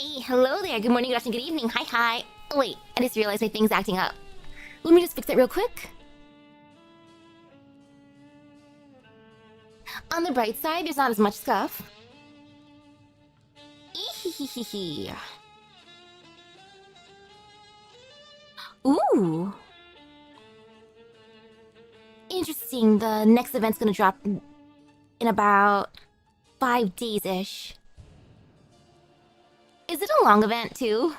Hey, hello there. Good morning, good afternoon, good evening. Hi, hi. Oh, wait, I just realized my thing's acting up. Let me just fix it real quick. On the bright side, there's not as much scuff. Ehehehe. Ooh. Interesting. The next event's gonna drop in about 5 days-ish. Is it a long event, too?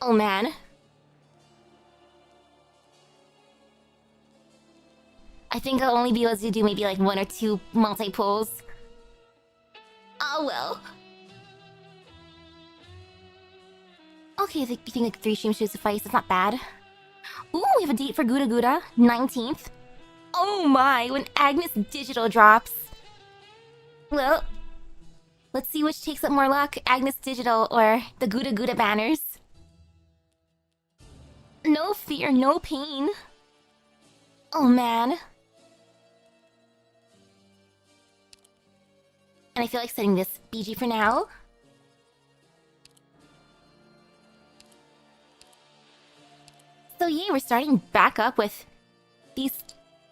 Oh, man. I think I'll only be able to do maybe like 1 or 2 multi-pulls. Oh, well. Okay, you think like 3 streams should suffice? That's not bad. Ooh, we have a date for Gouda Gouda, 19th. Oh my, when Agnes Digital drops. Well, let's see which takes up more luck, Agnes Digital or the Gouda Gouda banners. No fear, no pain. Oh man. And I feel like setting this BG for now. So yay, we're starting back up with these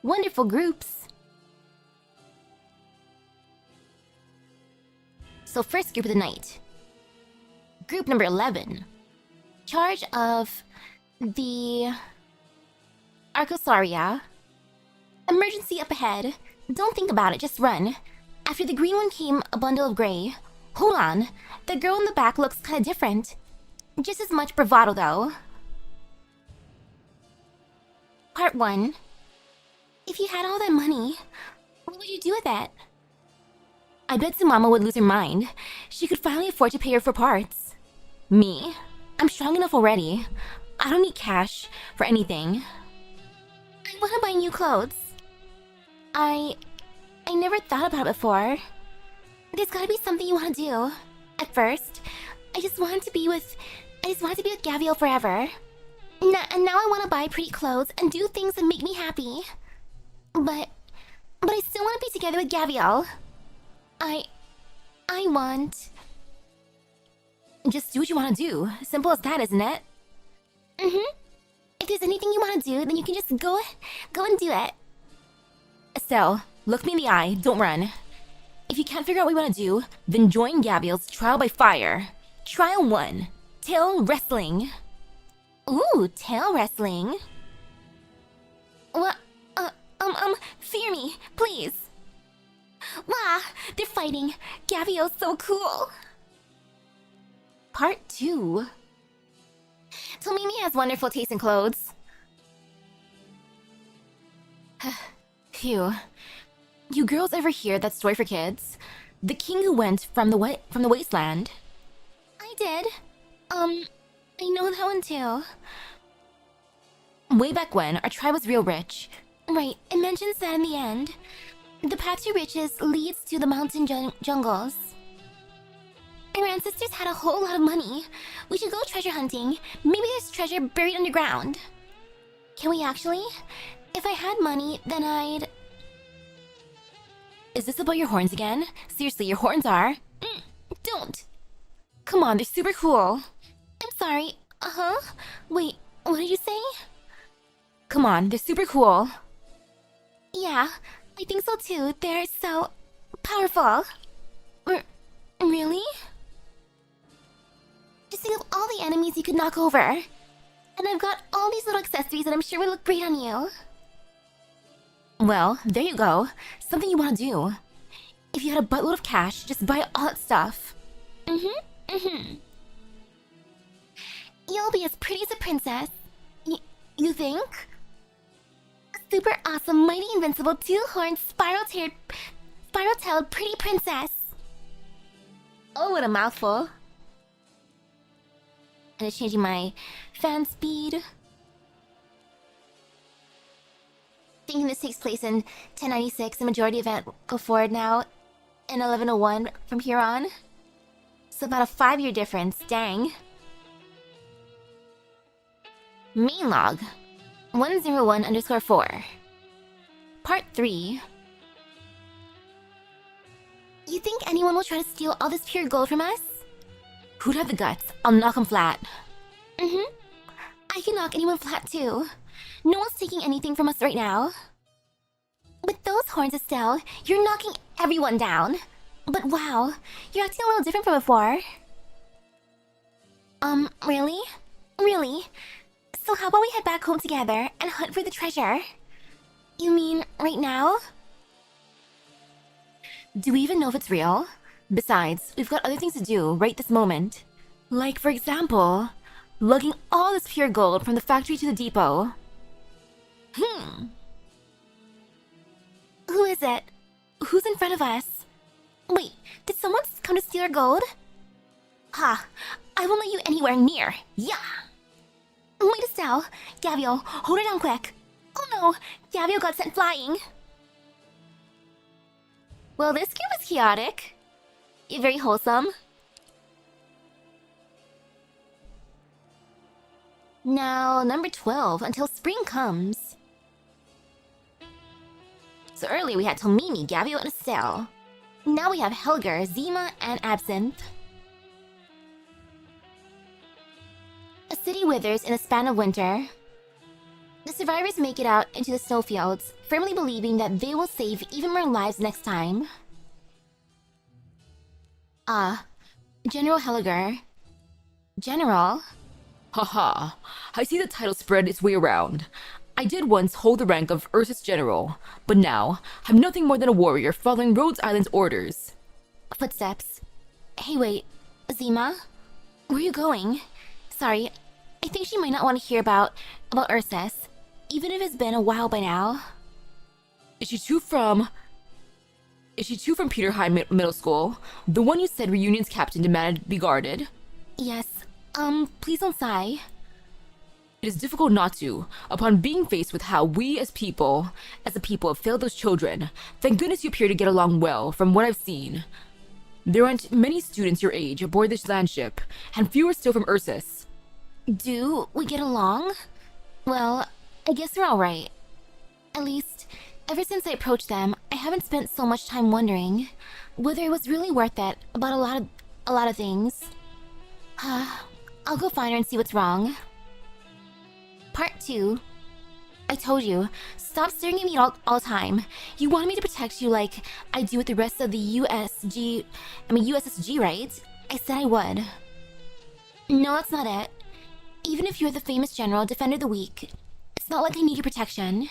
wonderful groups. So first group of the night. Group number 11. Charge of the Arcosauria. Emergency up ahead. Don't think about it, just run. After the green one came a bundle of gray. Hold on, the girl in the back looks kinda different. Just as much bravado though. Part 1. If you had all that money, what would you do with it? I bet Sumama would lose her mind. She could finally afford to pay her for parts. Me? I'm strong enough already. I don't need cash for anything. I want to buy new clothes. I never thought about it before. There's gotta be something you want to do. At first, I just wanted to be with Gabrielle forever. And now I want to buy pretty clothes and do things that make me happy. But I still want to be together with Gabrielle. I want... Just do what you want to do. Simple as that, isn't it? If there's anything you want to do, then you can just go and do it. So, look me in the eye, don't run. If you can't figure out what you want to do, then join Gabrielle's Trial by Fire. Trial 1. Tail Wrestling. Ooh, tail wrestling. What? Fear me, please. Wow, they're fighting. Gabrielle's so cool. Part 2. Tomimi has wonderful taste in clothes. Phew. You girls ever hear that story for kids? The king who went from the wasteland. I did. I know that one too. Way back when, our tribe was real rich. Right, it mentions that in the end. The path to riches leads to the mountain jungles. Our ancestors had a whole lot of money. We should go treasure hunting. Maybe there's treasure buried underground. Can we actually? If I had money, then I'd... Is this about your horns again? Seriously, your horns are... Don't! Come on, they're super cool. I'm sorry. Wait, what did you say? Come on, they're super cool. Yeah, I think so too. They're so... powerful. Really? Just think of all the enemies you could knock over. And I've got all these little accessories that I'm sure would look great on you. Well, there you go. Something you want to do. If you had a buttload of cash, just buy all that stuff. You'll be as pretty as a princess. You think? A super awesome, mighty, invincible, two-horned, spiral-tailed pretty princess. Oh, what a mouthful. And it's changing my fan speed. Thinking this takes place in 1096, the majority event go forward now in 1101 from here on. So about a 5-year difference, dang. Main log 101_4. Part 3. You think anyone will try to steal all this pure gold from us? Who'd have the guts? I'll knock him flat. I can knock anyone flat too. No one's taking anything from us right now. With those horns, Estelle, you're knocking everyone down. But wow, you're acting a little different from before. Really? Really? So how about we head back home together and hunt for the treasure? You mean right now? Do we even know if it's real? Besides, we've got other things to do right this moment. Like, for example, lugging all this pure gold from the factory to the depot. Who is it? Who's in front of us? Wait, did someone come to steal our gold? Ha! I won't let you anywhere near. Yeah! Wait, Estelle. Gavio, hold her down quick. Oh no! Gavio got sent flying. Well, this cube is chaotic. Very wholesome. Now, number 12, until spring comes. So earlier we had Tomimi, Gavio, and Estelle. Now we have Helger, Zima, and Absinthe. A city withers in the span of winter. The survivors make it out into the snowfields, firmly believing that they will save even more lives next time. General Helger. General? Haha, I see the title spread its way around. I did once hold the rank of Ursus General, but now I'm nothing more than a warrior following Rhodes Island's orders. Footsteps. Hey, wait. Zima? Where are you going? Sorry, I think she might not want to hear about Ursus, even if it's been a while by now. Is she too from Peter High Middle School? The one you said Reunion's captain demanded be guarded? Yes. Please don't sigh. It is difficult not to, upon being faced with how we as a people have failed those children. Thank goodness you appear to get along well, from what I've seen. There aren't many students your age aboard this landship, and fewer still from Ursus. Do we get along? Well, I guess we're alright. At least, ever since I approached them, I haven't spent so much time wondering whether it was really worth it about a lot of things. I'll go find her and see what's wrong. Part 2. I told you, stop staring at me all the time. You wanted me to protect you like I do with the rest of the USSG, right? I said I would. No, that's not it. Even if you're the famous general, defender of the weak, it's not like I need your protection.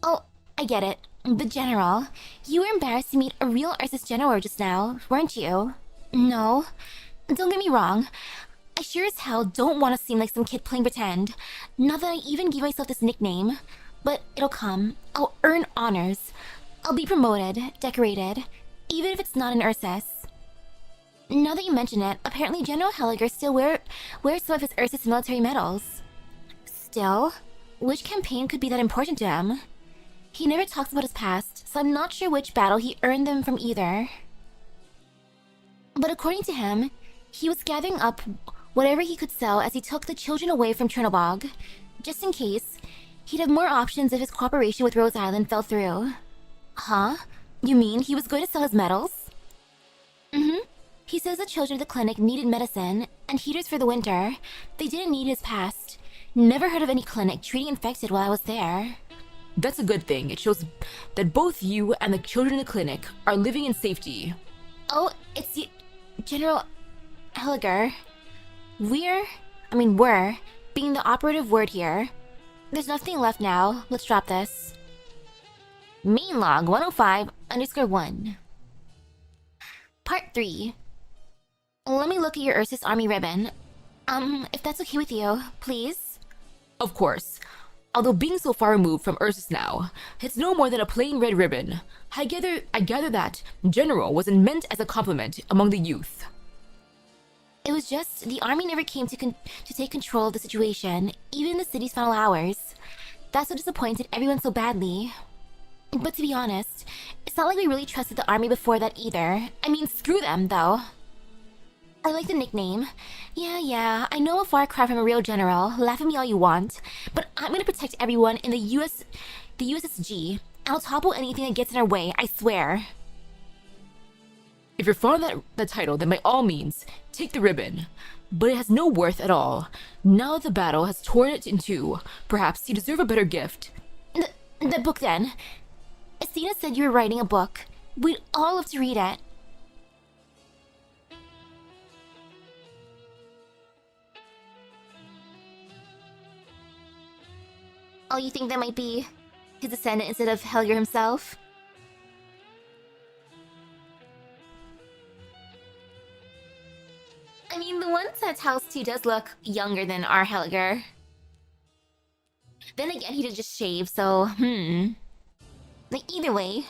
Oh, I get it. The general. You were embarrassed to meet a real Ursus general just now, weren't you? No. Don't get me wrong. I sure as hell don't want to seem like some kid playing pretend. Not that I even gave myself this nickname. But it'll come. I'll earn honors. I'll be promoted, decorated, even if it's not in Ursus. Now that you mention it, apparently General Helliger still wears some of his Ursus military medals. Still? Which campaign could be that important to him? He never talks about his past, so I'm not sure which battle he earned them from either. But according to him, he was gathering up whatever he could sell as he took the children away from Chernobog. Just in case, he'd have more options if his cooperation with Rose Island fell through. Huh? You mean he was going to sell his medals? He says the children of the clinic needed medicine and heaters for the winter. They didn't need his past. Never heard of any clinic treating infected while I was there. That's a good thing. It shows that both you and the children in the clinic are living in safety. Oh, it's you, General Helliger. We're being the operative word here. There's nothing left now. Let's drop this. Main log 105_1. Part 3. Let me look at your Ursus army ribbon. If that's okay with you, please? Of course. Although being so far removed from Ursus now, it's no more than a plain red ribbon. I gather that General wasn't meant as a compliment among the youth. It was just the army never came to take control of the situation, even in the city's final hours. That's what disappointed everyone so badly. But to be honest, it's not like we really trusted the army before that either. I mean, screw them, though. I like the nickname. Yeah, I know a far cry from a real general. Laugh at me all you want. But I'm gonna protect everyone in the USSG. I'll topple anything that gets in our way, I swear. If you're fond of that title, then by all means, take the ribbon. But it has no worth at all. Now that the battle has torn it in two, perhaps you deserve a better gift. The book then. Asina said you were writing a book. We'd all love to read it. Oh, you think that might be his descendant instead of Helger himself? I mean, the one at house 2 does look younger than our Helger. Then again, he did just shave, so, Like, either way.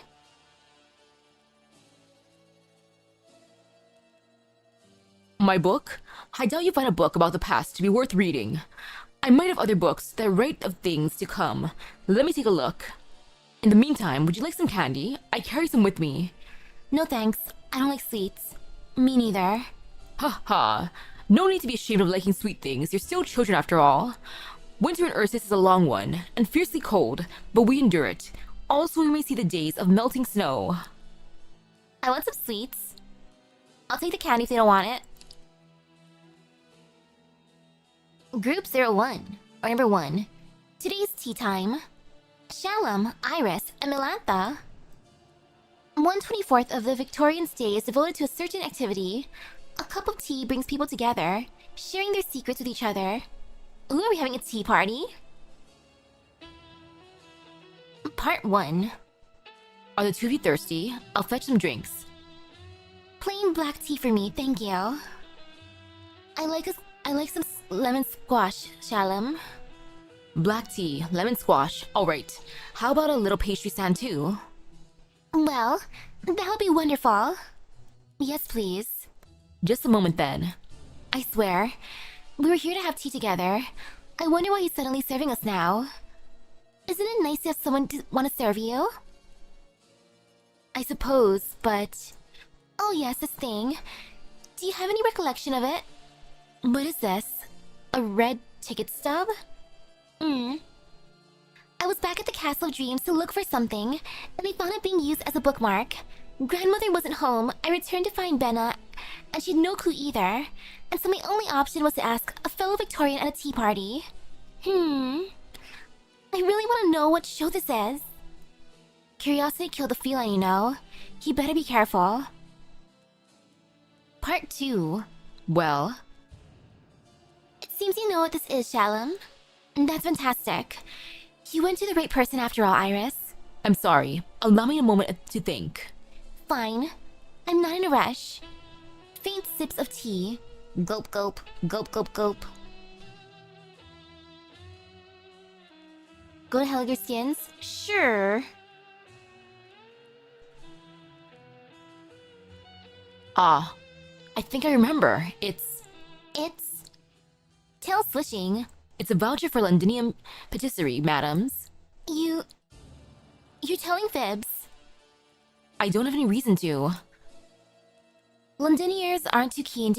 My book? I doubt you find a book about the past to be worth reading. I might have other books that write of things to come. Let me take a look. In the meantime, would you like some candy? I carry some with me. No thanks, I don't like sweets. Me neither. Ha ha. No need to be ashamed of liking sweet things. You're still children after all. Winter in Ursus is a long one, and fiercely cold, but we endure it. Also, we may see the days of melting snow. I want some sweets. I'll take the candy if they don't want it. Group 01, or number 1. Today's tea time. Shalom, Iris, and Melantha. 1/24th of the Victorian's Day is devoted to a certain activity. A cup of tea brings people together, sharing their secrets with each other. Ooh, are we having a tea party? Part 1. Are the two of you thirsty? I'll fetch some drinks. Plain black tea for me, thank you. I like some lemon squash, Shalom. Black tea, lemon squash. Alright. How about a little pastry stand too? Well, that would be wonderful. Yes, please. Just a moment then. I swear, we were here to have tea together. I wonder why he's suddenly serving us now. Isn't it nice to have someone to want to serve you? I suppose, but... Oh yes, this thing. Do you have any recollection of it? What is this? A red ticket stub? I was back at the Castle of Dreams to look for something, and I found it being used as a bookmark. Grandmother wasn't home. I returned to find Benna, and she had no clue either. And so my only option was to ask a fellow Victorian at a tea party. I really want to know what show this is. Curiosity killed the feline, you know. You better be careful. Part 2. Well... It seems you know what this is, Shalom. That's fantastic. You went to the right person after all, Iris. I'm sorry. Allow me a moment to think. Fine. I'm not in a rush. Faint sips of tea. Gulp, gulp, gulp, gulp, gulp. Go to Helger Skins? Sure. Ah, I think I remember. It's Tail swishing. a voucher for Londinium Patisserie, madams. You're telling fibs. I don't have any reason to. Londiniers aren't too keen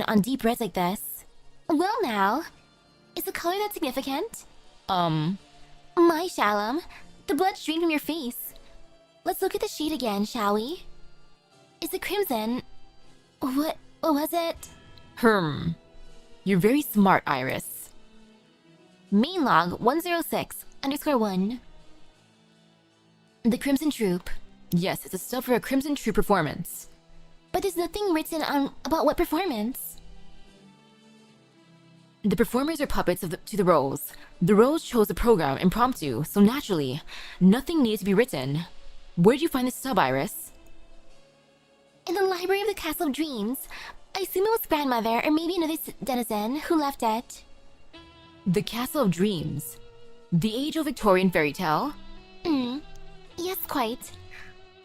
on deep reds like this. Well now, is the color that significant? My Shalom, the blood streamed from your face. Let's look at the shade again, shall we? Is it crimson? What was it? You're very smart, Iris. Main log 106_1. The Crimson Troop. Yes, it's a stub for a Crimson True performance. But there's nothing written on about what performance. The performers are puppets to the roles. The roles chose the program impromptu, so naturally, nothing needed to be written. Where did you find this stub, Iris? In the library of the Castle of Dreams. I assume it was grandmother or maybe another denizen who left it. The Castle of Dreams. The age-old Victorian fairy tale? Yes, quite.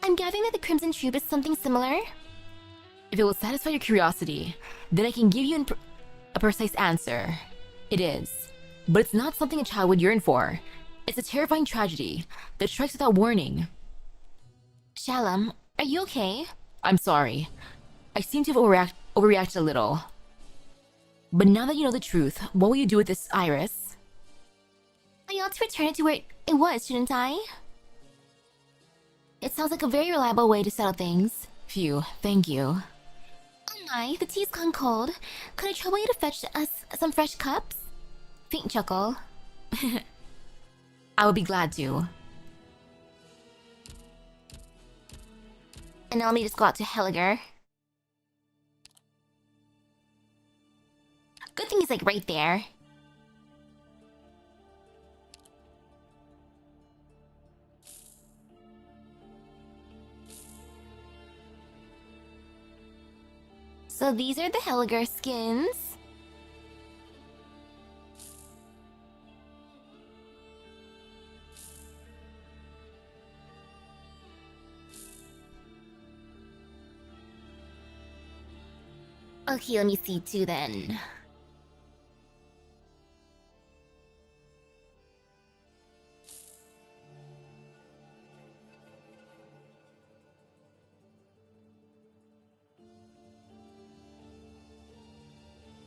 I'm gathering that the Crimson Troop is something similar. If it will satisfy your curiosity, then I can give you a precise answer. It is. But it's not something a child would yearn for. It's a terrifying tragedy that strikes without warning. Shalom, are you okay? I'm sorry. I seem to have overreacted a little. But now that you know the truth, what will you do with this, Iris? I ought to return it to where it was, shouldn't I? It sounds like a very reliable way to settle things. Phew, thank you. Oh my, the tea's gone cold. Could I trouble you to fetch us some fresh cups? Faint chuckle. I would be glad to. And now let me just go out to Helliger. Good thing he's like right there. So these are the Helliger skins. Okay, let me see too then.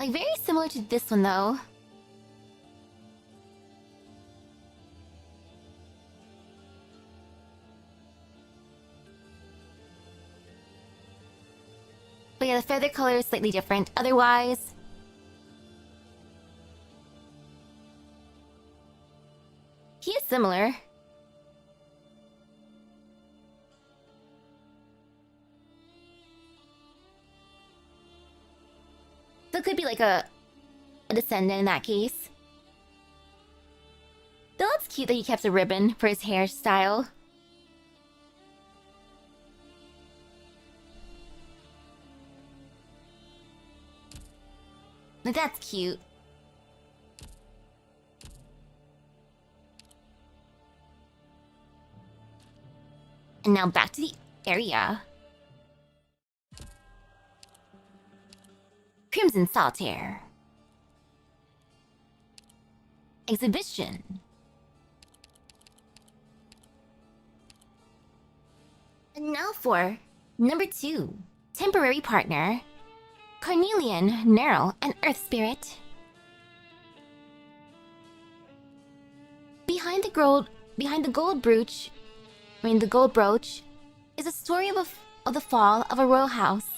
Like very similar to this one though. But yeah, the feather color is slightly different. Otherwise, he is similar. So it could be like a descendant in that case. Though it's cute that he kept a ribbon for his hairstyle. Like, that's cute. And now back to the area. Crimson Solitaire. Exhibition. And now for number 2. Temporary partner. Carnelian, Nerl, and Earth Spirit. Behind the gold brooch, is a story of the fall of a royal house.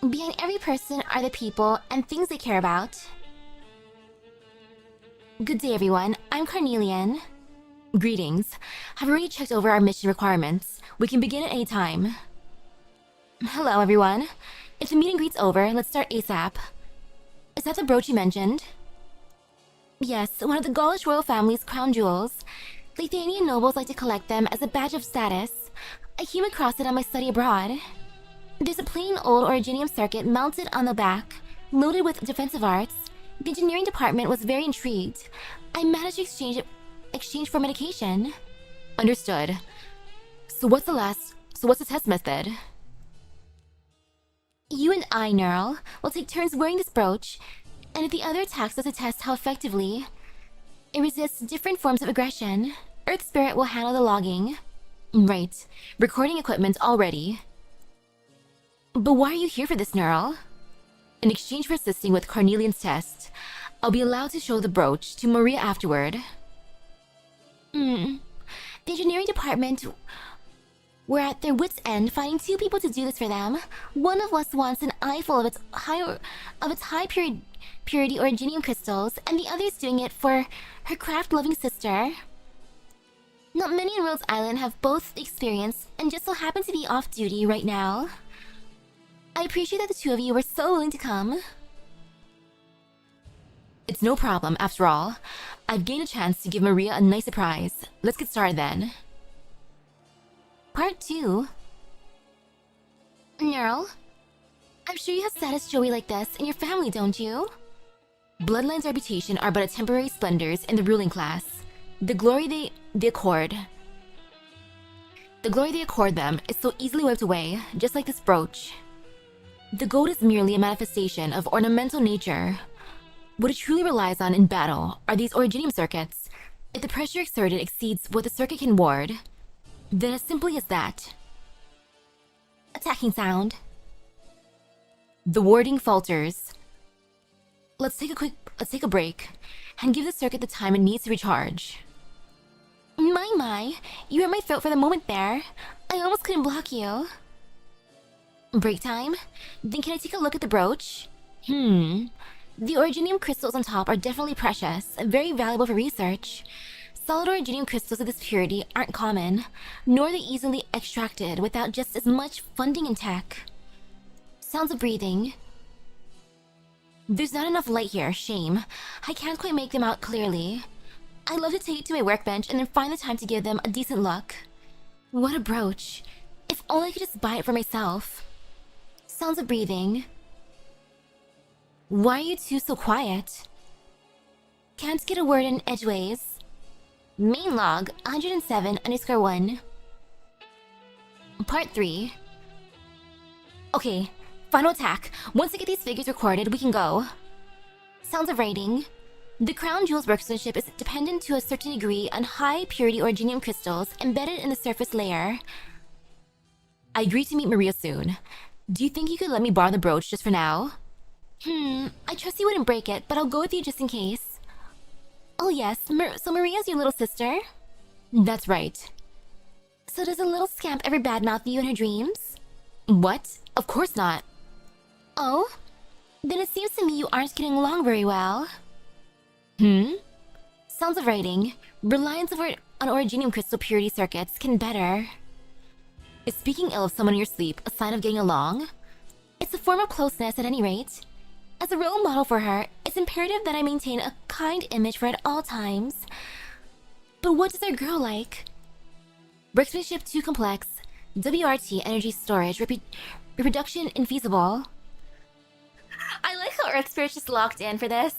Behind every person are the people and things they care about. Good day, everyone. I'm Carnelian. Greetings. I've already checked over our mission requirements. We can begin at any time. Hello, everyone. If the meet and greet's over, let's start ASAP. Is that the brooch you mentioned? Yes, one of the Gaulish royal family's crown jewels. Lithuanian nobles like to collect them as a badge of status. I came across it on my study abroad. There's a plain old originium circuit mounted on the back, loaded with defensive arts. The engineering department was very intrigued. I managed to exchange for medication. Understood. So what's the test method? You and I, Nerl, will take turns wearing this brooch, and if the other attacks us to test how effectively it resists different forms of aggression, Earth Spirit will handle the logging. Right. Recording equipment all ready. But why are you here for this, Nerl? In exchange for assisting with Carnelian's test, I'll be allowed to show the brooch to Maria afterward. The engineering department were at their wits' end finding 2 people to do this for them. One of us wants an eyeful of its high purity originium crystals, and the other is doing it for her craft-loving sister. Not many in Rhodes Island have both the experience, and just so happen to be off-duty right now. I appreciate that the 2 of you were so willing to come. It's no problem, after all. I've gained a chance to give Maria a nice surprise. Let's get started then. Part 2. Nerl, I'm sure you have status jewelry like this in your family, don't you? Bloodline's reputation are but a temporary splendors in the ruling class. The glory they accord them is so easily wiped away, just like this brooch. The gold is merely a manifestation of ornamental nature. What it truly relies on in battle are these originium circuits. If the pressure exerted exceeds what the circuit can ward, then as simply as that. Attacking sound. The warding falters. Let's take a break and give the circuit the time it needs to recharge. My, you hurt my throat for the moment there. I almost couldn't block you. Break time? Then can I take a look at the brooch? The originium crystals on top are definitely precious, very valuable for research. Solid originium crystals of this purity aren't common, nor are they easily extracted without just as much funding and tech. Sounds of breathing. There's not enough light here, shame. I can't quite make them out clearly. I'd love to take it to my workbench and then find the time to give them a decent look. What a brooch. If only I could just buy it for myself. Sounds of breathing. Why are you two so quiet? Can't get a word in edgeways. Main log 107_1. Part 3. Okay, final attack. Once I get these figures recorded, we can go. Sounds of writing. The crown jewel's workmanship is dependent to a certain degree on high purity originium crystals embedded in the surface layer. I agree to meet Maria soon. Do you think you could let me borrow the brooch just for now? I trust you wouldn't break it, but I'll go with you just in case. Oh yes, so Maria's your little sister? That's right. So does a little scamp ever badmouth you in her dreams? What? Of course not. Oh? Then it seems to me you aren't getting along very well. Sounds of writing. Reliance on originium crystal purity circuits can better. Is speaking ill of someone in your sleep a sign of getting along? It's a form of closeness at any rate. As a role model for her, it's imperative that I maintain a kind image for her at all times. But what does our girl like? Workmanship too complex. WRT energy storage. Reproduction infeasible. I like how Earth Spirit's just locked in for this.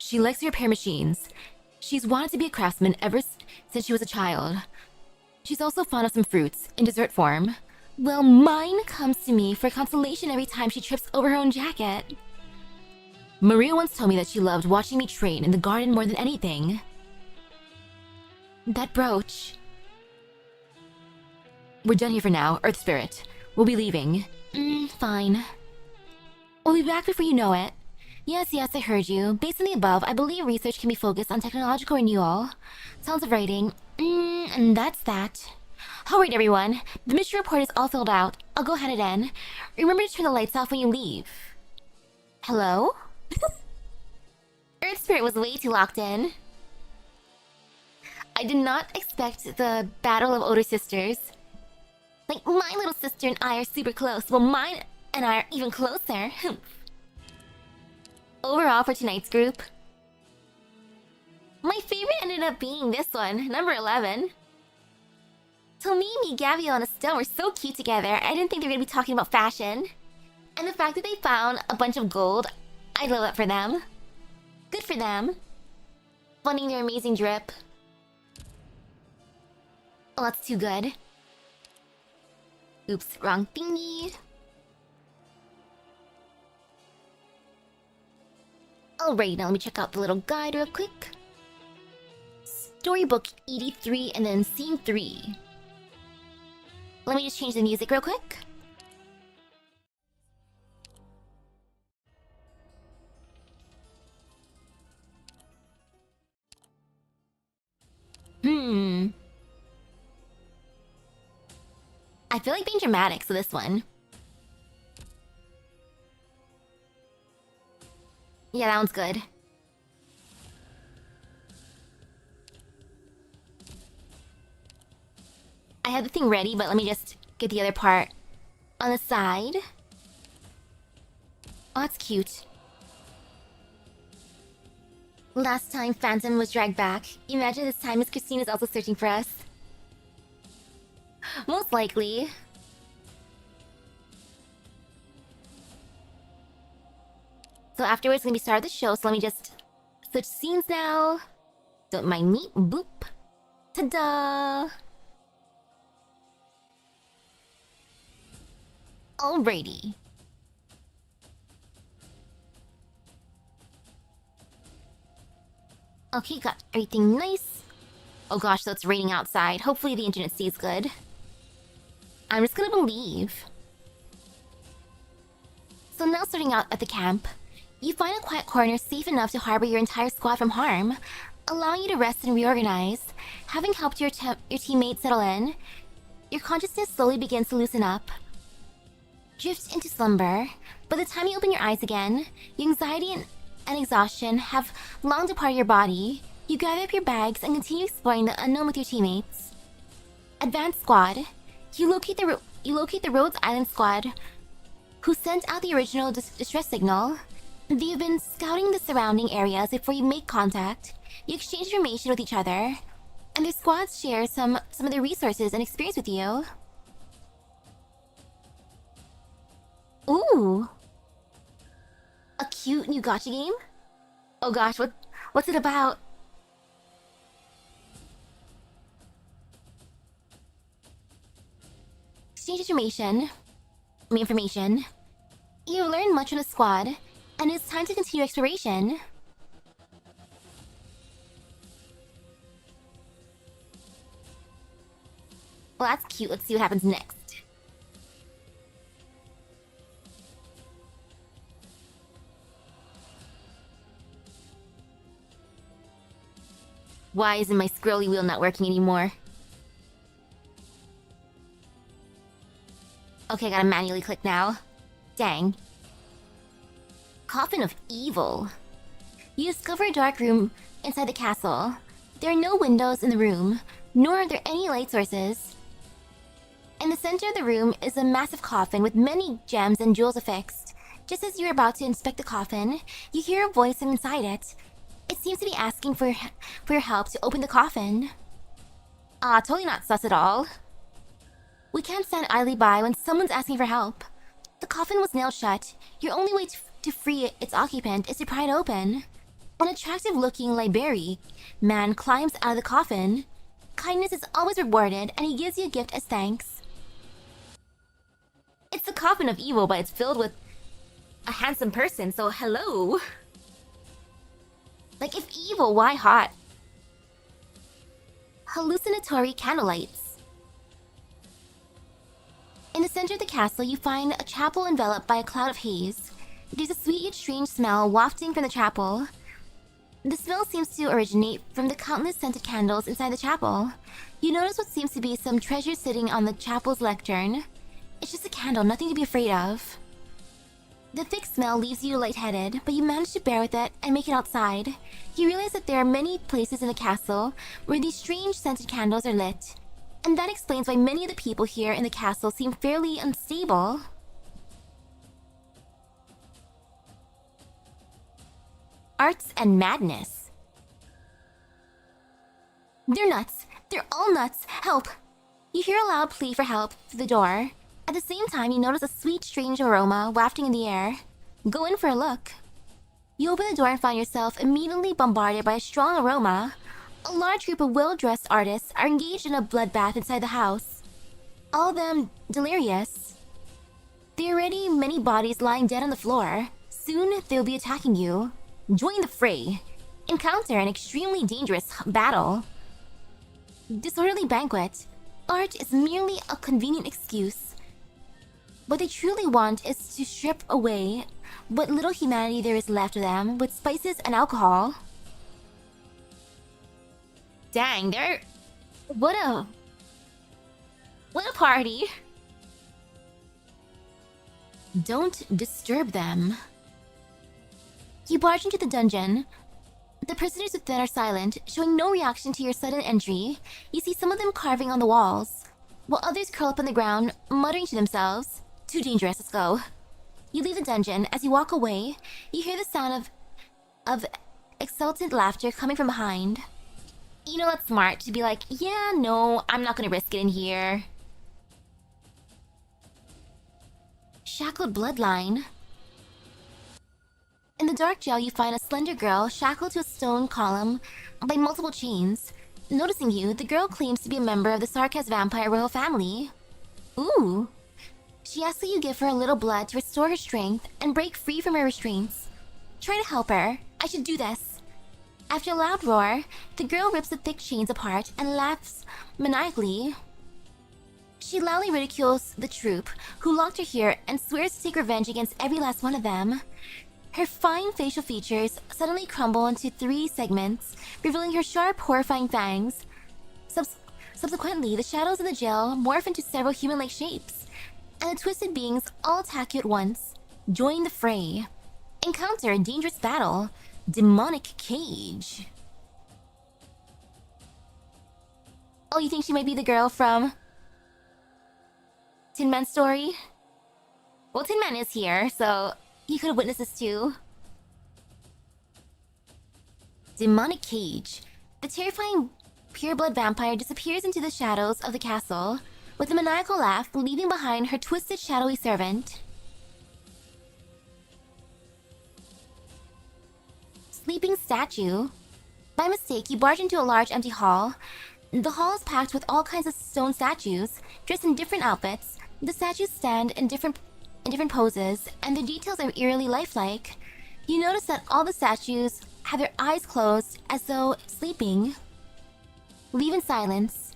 She likes to repair machines. She's wanted to be a craftsman ever since she was a child. She's also fond of some fruits, in dessert form. Well, mine comes to me for consolation every time she trips over her own jacket. Maria once told me that she loved watching me train in the garden more than anything. That brooch. We're done here for now, Earth Spirit. We'll be leaving. Fine. We'll be back before you know it. Yes, I heard you. Based on the above, I believe research can be focused on technological renewal. Sounds of writing. And that's that. Alright everyone, the mission report is all filled out. I'll go hand it in. Remember to turn the lights off when you leave. Hello? Earth Spirit was way too locked in. I did not expect the battle of older sisters. Like, my little sister and I are super close. Well, mine and I are even closer. Overall for tonight's group, my favorite ended up being this one, number 11. Tomimi, Gabrielle, and Estelle were so cute together. I didn't think they were going to be talking about fashion. And the fact that they found a bunch of gold, I love that for them. Good for them. Funding their amazing drip. Oh, that's too good. Oops, wrong thingy. Alright, now let me check out the little guide real quick. Storybook 83 and then scene 3. Let me just change the music real quick. I feel like being dramatic, so this one. Yeah, that one's good. I have the thing ready, but let me just get the other part on the side. Oh, that's cute. Last time Phantom was dragged back. Imagine this time Miss Christine is also searching for us. Most likely. So afterwards, we're gonna be starting the show, so let me just switch scenes now. Don't mind me. Boop. Ta-da! Alrighty. Okay, got everything nice. Oh gosh, so it's raining outside. Hopefully the internet stays good. I'm just gonna believe. So now starting out at the camp, you find a quiet corner safe enough to harbor your entire squad from harm. allowing you to rest and reorganize. Having helped your teammates settle in, your consciousness slowly begins to loosen up. Drift into slumber. By the time you open your eyes again, your anxiety and exhaustion have long departed your body. You gather up your bags and continue exploring the unknown with your teammates. Advanced Squad. You locate the Rhodes Island Squad, who sent out the original distress signal. They have been scouting the surrounding areas before you make contact. You exchange information with each other, and their squads share some of their resources and experience with you. Ooh! A cute new gacha game? Oh gosh, what's it about? Exchange information. You've learned much from the squad, and it's time to continue exploration. Well, that's cute. Let's see what happens next. Why isn't my scrolly wheel not working anymore? Okay, I gotta manually click now. Dang. Coffin of Evil. You discover a dark room inside the castle. There are no windows in the room, nor are there any light sources. In the center of the room is a massive coffin with many gems and jewels affixed. Just as you're about to inspect the coffin, you hear a voice from inside it. It seems to be asking for your help to open the coffin. Ah, totally not sus at all. We can't stand idly by when someone's asking for help. The coffin was nailed shut. Your only way to free its occupant is to pry it open. An attractive-looking Liberi man climbs out of the coffin. Kindness is always rewarded, and he gives you a gift as thanks. It's the Coffin of Evil, but it's filled with a handsome person, so hello. Like, if evil, why hot? Hallucinatory candlelights. In the center of the castle, you find a chapel enveloped by a cloud of haze. There's a sweet yet strange smell wafting from the chapel. The smell seems to originate from the countless scented candles inside the chapel. You notice what seems to be some treasure sitting on the chapel's lectern. It's just a candle, nothing to be afraid of. The thick smell leaves you lightheaded, but you manage to bear with it and make it outside. You realize that there are many places in the castle where these strange scented candles are lit. And that explains why many of the people here in the castle seem fairly unstable. Arts and madness. They're nuts. They're all nuts. Help! You hear a loud plea for help through the door. At the same time, you notice a sweet, strange aroma wafting in the air. Go in for a look. You open the door and find yourself immediately bombarded by a strong aroma. A large group of well-dressed artists are engaged in a bloodbath inside the house. All of them delirious. There are already many bodies lying dead on the floor. Soon, they'll be attacking you. Join the fray. Encounter an extremely dangerous battle. Disorderly banquet. Art is merely a convenient excuse. What they truly want is to strip away what little humanity there is left of them with spices and alcohol. Dang, they're... What a party. Don't disturb them. You barge into the dungeon. The prisoners within are silent, showing no reaction to your sudden entry. You see some of them carving on the walls, while others curl up on the ground, muttering to themselves. Too dangerous, let's go. You leave the dungeon. As you walk away, you hear the sound of exultant laughter coming from behind. You know that's smart to be like, yeah, no, I'm not gonna risk it in here. Shackled bloodline. In the dark jail, you find a slender girl shackled to a stone column by multiple chains. Noticing you, the girl claims to be a member of the Sarkaz vampire royal family. Ooh. She asks that you give her a little blood to restore her strength and break free from her restraints. Try to help her. I should do this. After a loud roar, the girl rips the thick chains apart and laughs maniacally. She loudly ridicules the troupe who locked her here and swears to take revenge against every last one of them. Her fine facial features suddenly crumble into 3 segments, revealing her sharp, horrifying fangs. Subsequently, the shadows in the jail morph into several human-like shapes, and the twisted beings all attack you at once. Join the fray. Encounter a dangerous battle. Demonic Cage. Oh, you think she might be the girl from Tin Man's story? Well, Tin Man is here, so he could have witnessed this too. Demonic Cage. The terrifying pureblood vampire disappears into the shadows of the castle with a maniacal laugh, leaving behind her twisted, shadowy servant. Sleeping Statue. By mistake, you barge into a large empty hall. The hall is packed with all kinds of stone statues, dressed in different outfits. The statues stand in different poses, and their details are eerily lifelike. You notice that all the statues have their eyes closed as though sleeping. Leave in silence.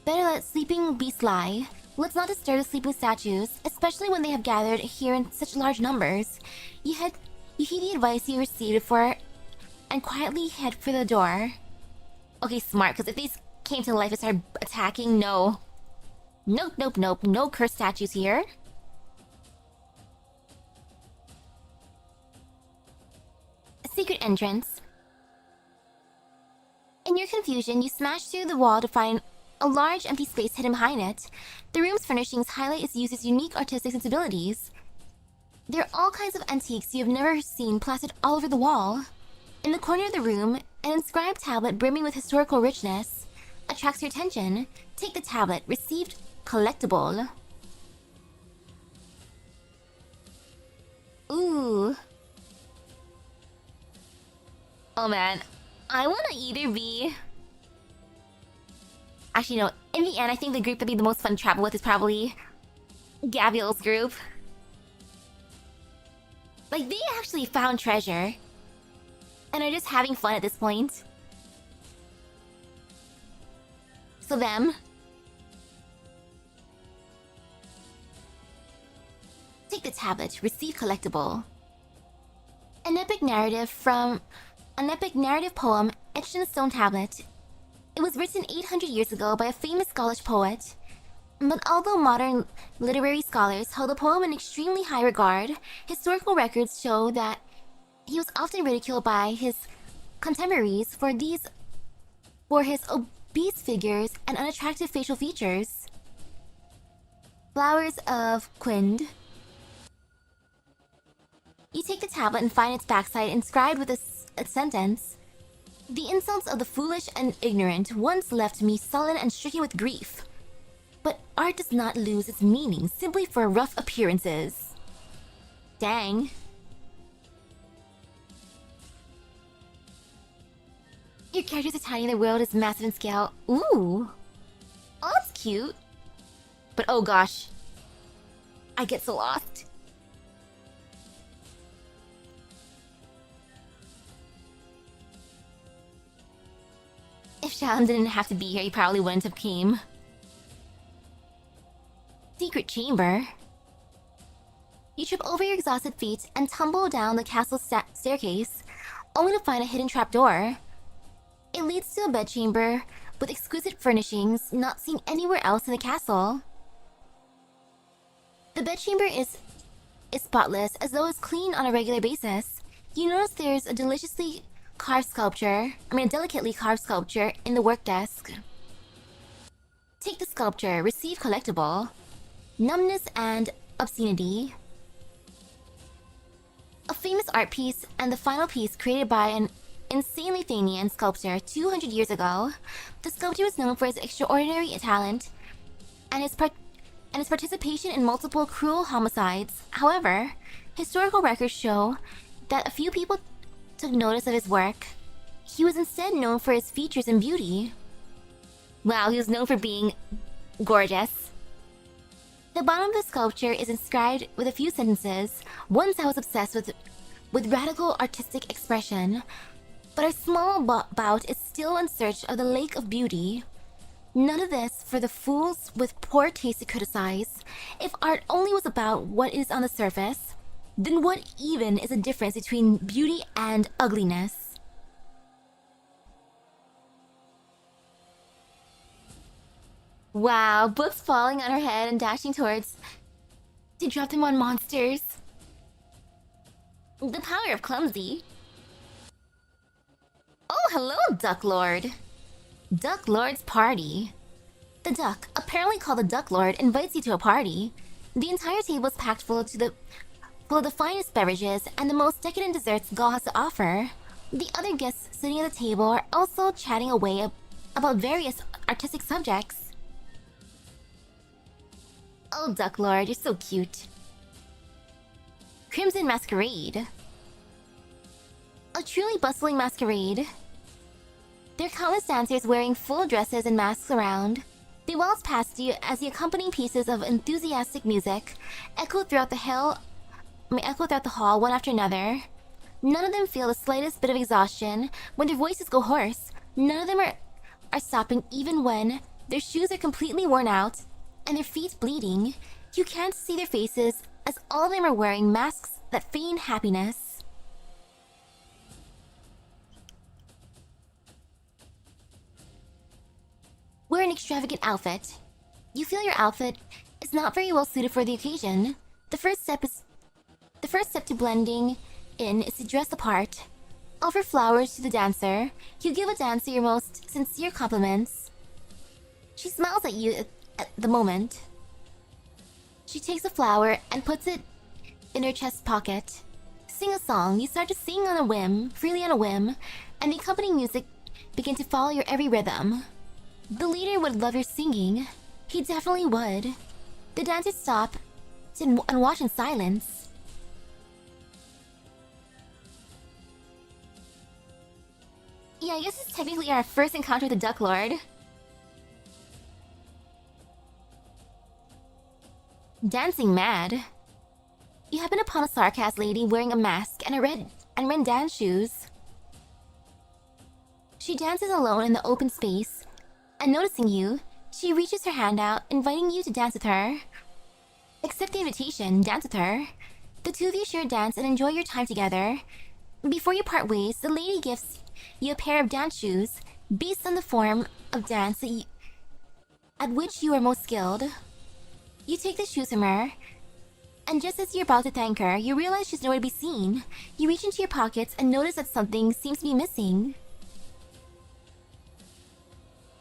Better let sleeping beasts lie. Let's not disturb the sleeping statues, especially when they have gathered here in such large numbers. You heed the advice you received for and quietly head for the door. Okay, smart, because if these came to life and started attacking, no. Nope, nope, nope. No cursed statues here. A secret entrance. In your confusion, you smash through the wall to find a large empty space hidden behind it. The room's furnishings highlight its user's unique artistic sensibilities. There are all kinds of antiques you have never seen plastered all over the wall. In the corner of the room, an inscribed tablet brimming with historical richness attracts your attention. Take the tablet. Received collectible. Ooh. Oh man. I wanna either be... Actually, no. In the end, I think the group that'd be the most fun to travel with is probably Gabriel's group. Like, they actually found treasure and are just having fun at this point. So them. Take the tablet. Receive collectible. An epic narrative poem etched in a stone tablet. It was written 800 years ago by a famous Gaulish poet. But although modern literary scholars hold the poem in extremely high regard, historical records show that he was often ridiculed by his contemporaries for his obese figures and unattractive facial features. Flowers of Quind. You take the tablet and find its backside inscribed with a sentence. The insults of the foolish and ignorant once left me sullen and stricken with grief. But art does not lose its meaning simply for rough appearances. Dang. Your characters are tiny and the world is massive in scale. Ooh. Oh, that's cute. But oh gosh. I get so lost. If Shalom didn't have to be here, he probably wouldn't have came. Secret chamber. You trip over your exhausted feet and tumble down the castle staircase, only to find a hidden trapdoor. It leads to a bedchamber with exquisite furnishings not seen anywhere else in the castle. The bedchamber is spotless, as though it's clean on a regular basis. You notice there's a delicately carved sculpture in the work desk. Take the sculpture. Receive collectible. Numbness and obscenity. A famous art piece and the final piece created by an insanely Athenian sculptor 200 years ago. The sculptor was known for his extraordinary talent and his participation in multiple cruel homicides. However, historical records show that a few people took notice of his work. He was instead known for his features and beauty. Wow, he was known for being gorgeous. The bottom of the sculpture is inscribed with a few sentences. Once I was obsessed with radical artistic expression, but our small bout is still in search of the lake of beauty. None of this for the fools with poor taste to criticize. If art only was about what is on the surface, then what even is the difference between beauty and ugliness? Wow, books falling on her head and dashing towards to drop them on monsters. The power of clumsy. Oh, hello, Duck Lord. Duck Lord's party. The duck, apparently called the Duck Lord, invites you to a party. The entire table is packed full of the finest beverages and the most decadent desserts Gaul has to offer. The other guests sitting at the table are also chatting away about various artistic subjects. Oh, Duck Lord, you're so cute. Crimson Masquerade. A truly bustling masquerade. There are countless dancers wearing full dresses and masks around. They waltz past you as the accompanying pieces of enthusiastic music echo throughout the hall one after another. None of them feel the slightest bit of exhaustion when their voices go hoarse. None of them are stopping even when their shoes are completely worn out and their feet bleeding. You can't see their faces as all of them are wearing masks that feign happiness. Wear an extravagant outfit. You feel your outfit is not very well suited for the occasion. The first step to blending in is to dress the part. Offer flowers to the dancer. You give a dancer your most sincere compliments. She smiles at you at the moment. She takes a flower and puts it in her chest pocket. Sing a song. You start to sing on a whim, freely on a whim, and the accompanying music begins to follow your every rhythm. The leader would love your singing. He definitely would. The dancers stop and watch in silence. Yeah, I guess it's technically our first encounter with the Duck Lord. Dancing mad. You happen upon a sarcastic lady wearing a mask and red dance shoes. She dances alone in the open space, and noticing you, she reaches her hand out, inviting you to dance with her. Accept the invitation, dance with her. The two of you share a dance and enjoy your time together. Before you part ways, the lady gives you a pair of dance shoes based on the form of dance at which you are most skilled. You take the shoes from her, and just as you're about to thank her, you realize she's nowhere to be seen. You reach into your pockets and notice that something seems to be missing.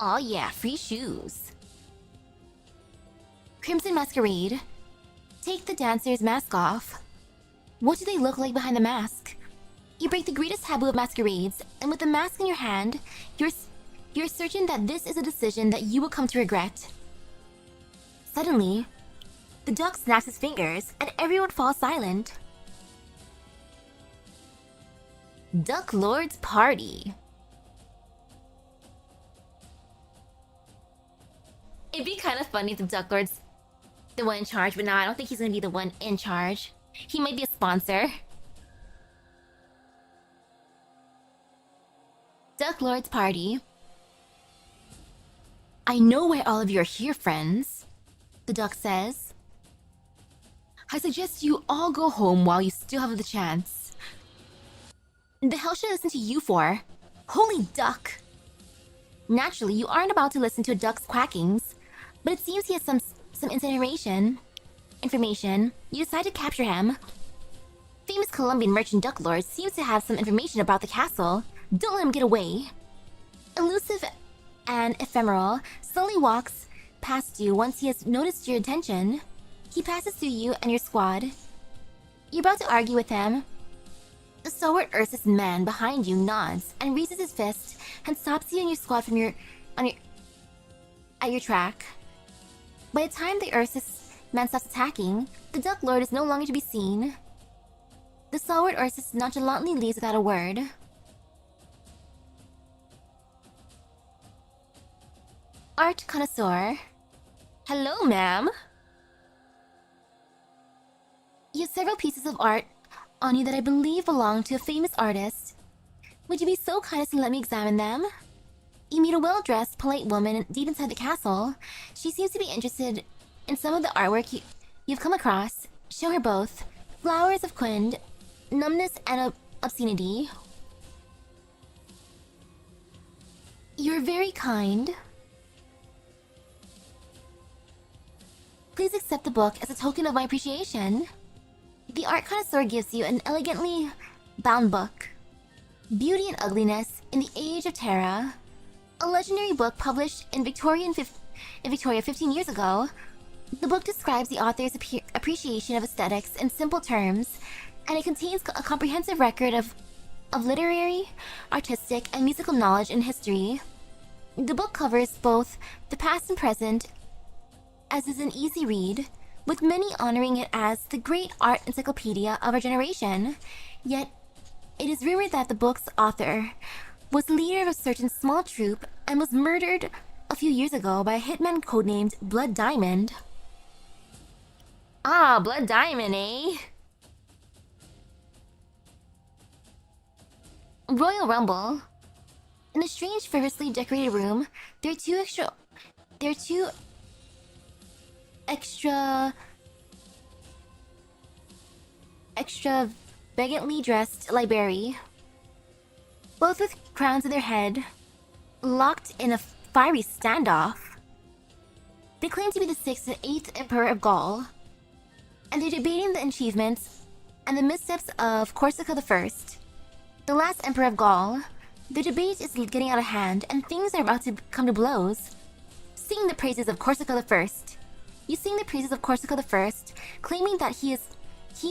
Oh yeah, free shoes. Crimson Masquerade. Take the dancer's mask off. What do they look like behind the mask? You break the greatest taboo of masquerades, and with the mask in your hand, you're certain that this is a decision that you will come to regret. Suddenly, the duck snaps his fingers, and everyone falls silent. Duck Lord's party. It'd be kind of funny if the Duck Lord's the one in charge, but now I don't think he's gonna be the one in charge. He might be a sponsor. Duck Lord's party. I know why all of you are here, friends, the duck says. I suggest you all go home while you still have the chance. The hell should I listen to you for? Holy duck! Naturally, you aren't about to listen to a duck's quackings, but it seems he has some information. You decide to capture him. Famous Colombian merchant Duck Lord seems to have some information about the castle. Don't let him get away. Elusive and ephemeral, slowly walks past you once he has noticed your attention. He passes through you and your squad. You're about to argue with him. The stalwart Ursus man behind you nods and raises his fist and stops you and your squad from at your track. By the time the Ursus man stops attacking, the Duck Lord is no longer to be seen. The stalwart Ursus nonchalantly leaves without a word. Art connoisseur. Hello, ma'am. You have several pieces of art on you that I believe belong to a famous artist. Would you be so kind as to let me examine them? You meet a well-dressed, polite woman deep inside the castle. She seems to be interested in some of the artwork you've come across. Show her both. Flowers of Quind, Numbness and Obscenity. You're very kind. Please accept the book as a token of my appreciation. The art connoisseur gives you an elegantly bound book. Beauty and Ugliness in the Age of Terra. A legendary book published in Victoria 15 years ago. The book describes the author's appreciation of aesthetics in simple terms, and it contains a comprehensive record of literary, artistic, and musical knowledge and history. The book covers both the past and present, as is an easy read, with many honoring it as the great art encyclopedia of our generation. Yet, it is rumored that the book's author was the leader of a certain small troupe and was murdered a few years ago by a hitman codenamed Blood Diamond. Ah, Blood Diamond, eh? Royal Rumble. In a strange, frivolously decorated room, there are two extravagantly dressed liberi, both with crowns on their head, locked in a fiery standoff. They claim to be the 6th and 8th Emperor of Gaul, and they're debating the achievements and the missteps of Corsica I, the last Emperor of Gaul. The debate is getting out of hand, and things are about to come to blows. Sing the praises of Corsica I. You sing the praises of Corsica I, claiming that he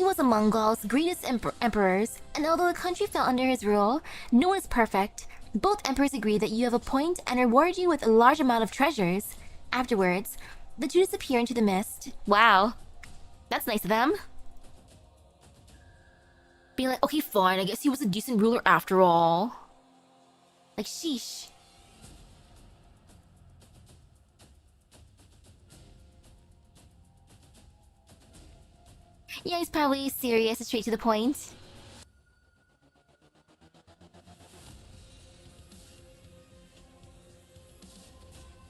was among Gaul's greatest emperors, and although the country fell under his rule, no one is perfect. Both emperors agree that you have a point and reward you with a large amount of treasures. Afterwards, the two disappear into the mist. Wow. That's nice of them. Be like, okay, fine, I guess he was a decent ruler after all. Like, sheesh. Yeah, he's probably serious and straight to the point.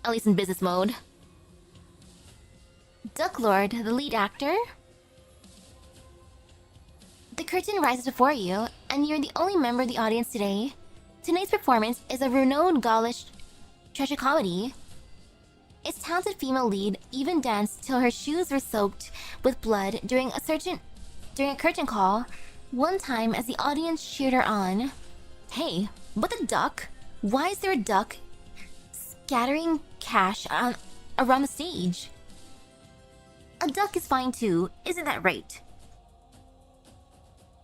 At least in business mode. Duck Lord, the lead actor. The curtain rises before you, and you're the only member of the audience today. Tonight's performance is a renowned Gaulish tragicomedy. Its talented female lead even danced till her shoes were soaked with blood during a curtain call, one time as the audience cheered her on. Hey, but the duck? Why is there a duck scattering cash around the stage? A duck is fine too, isn't that right?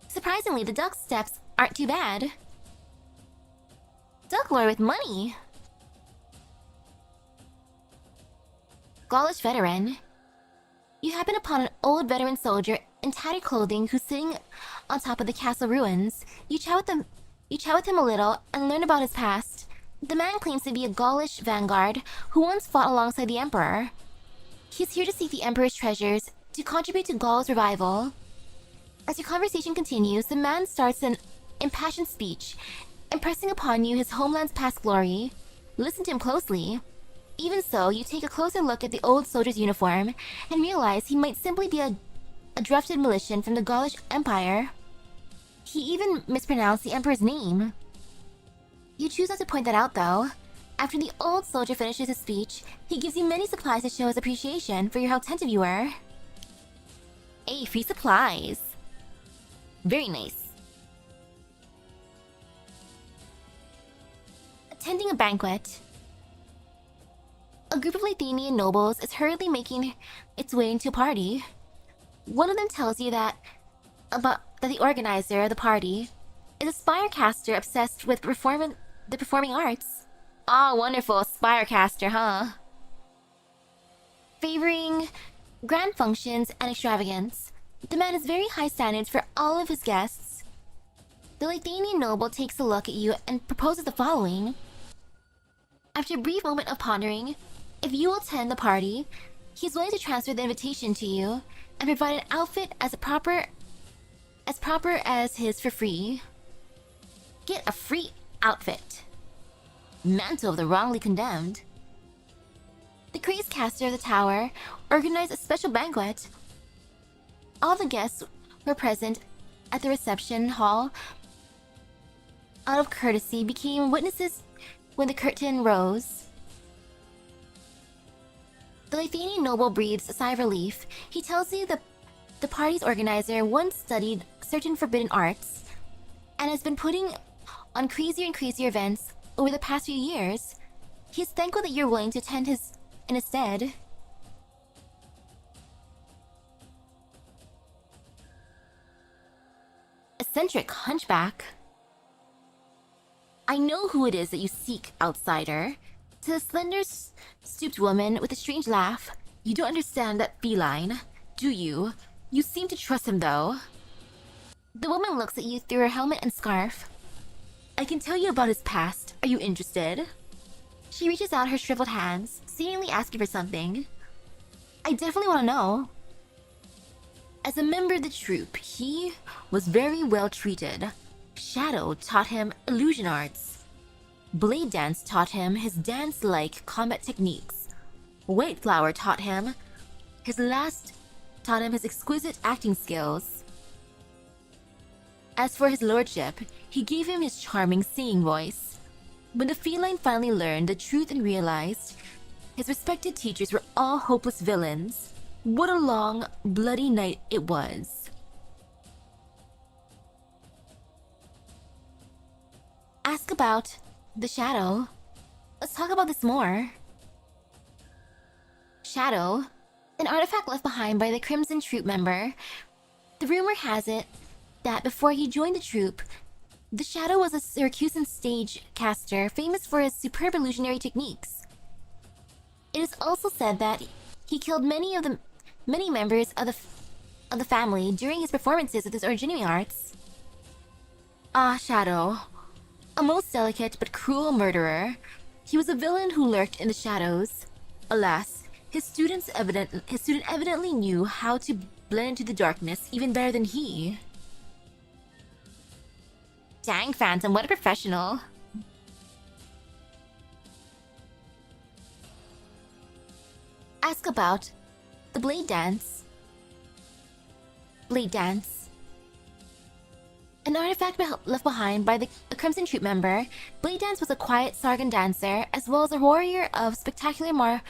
Surprisingly, the duck's steps aren't too bad. Duck lord with money. Gaulish veteran. You happen upon an old veteran soldier in tattered clothing who's sitting on top of the castle ruins. You chat with him a little and learn about his past. The man claims to be a Gaulish vanguard who once fought alongside the emperor. He's here to seek the emperor's treasures to contribute to Gaul's revival. As your conversation continues, the man starts an impassioned speech, impressing upon you his homeland's past glory. Listen to him closely. Even so, you take a closer look at the old soldier's uniform and realize he might simply be a drafted militian from the Gaulish Empire. He even mispronounced the emperor's name. You choose not to point that out, though. After the old soldier finishes his speech, he gives you many supplies to show his appreciation for how attentive you were. Hey, free supplies. Very nice. Attending a banquet. A group of Athenian nobles is hurriedly making its way into a party. One of them tells you that the organizer of the party is a spirecaster obsessed with the performing arts. Ah, wonderful, spirecaster, huh? Favoring grand functions and extravagance, the man has very high standards for all of his guests. The Athenian noble takes a look at you and proposes the following. After a brief moment of pondering, if you will attend the party, he's willing to transfer the invitation to you and provide an outfit as proper as his for free. Get a free outfit. Mantle of the wrongly condemned. The crazed caster of the tower organized a special banquet. All the guests were present at the reception hall, out of courtesy, became witnesses when the curtain rose. The Lithuanian noble breathes a sigh of relief. He tells you that the party's organizer once studied certain forbidden arts and has been putting on crazier and crazier events over the past few years. He is thankful that you're willing to attend in his stead. Eccentric hunchback. I know who it is that you seek, outsider. To the slender, stooped woman with a strange laugh. You don't understand that feline, do you? You seem to trust him, though. The woman looks at you through her helmet and scarf. I can tell you about his past. Are you interested? She reaches out her shriveled hands, seemingly asking for something. I definitely want to know. As a member of the troupe, he was very well treated. Shadow taught him illusion arts. Blade Dance taught him his dance-like combat techniques. White Flower taught him his exquisite acting skills. As for his lordship, he gave him his charming singing voice. When the feline finally learned the truth and realized his respected teachers were all hopeless villains, what a long, bloody night it was. Ask about the Shadow. Let's talk about this more. Shadow, an artifact left behind by the Crimson Troop member. The rumor has it that before he joined the troupe, the Shadow was a Syracusan stage caster famous for his superb illusionary techniques. It is also said that he killed many members of the family during his performances with his originating arts. Ah, Shadow. A most delicate but cruel murderer. He was a villain who lurked in the shadows. Alas, his student evidently knew how to blend into the darkness even better than he. Dang, Phantom, what a professional. Ask about the Blade Dance. Blade Dance. An artifact left behind by the Crimson Troop member, Blade Dance was a quiet Sargon dancer as well as a warrior of spectacular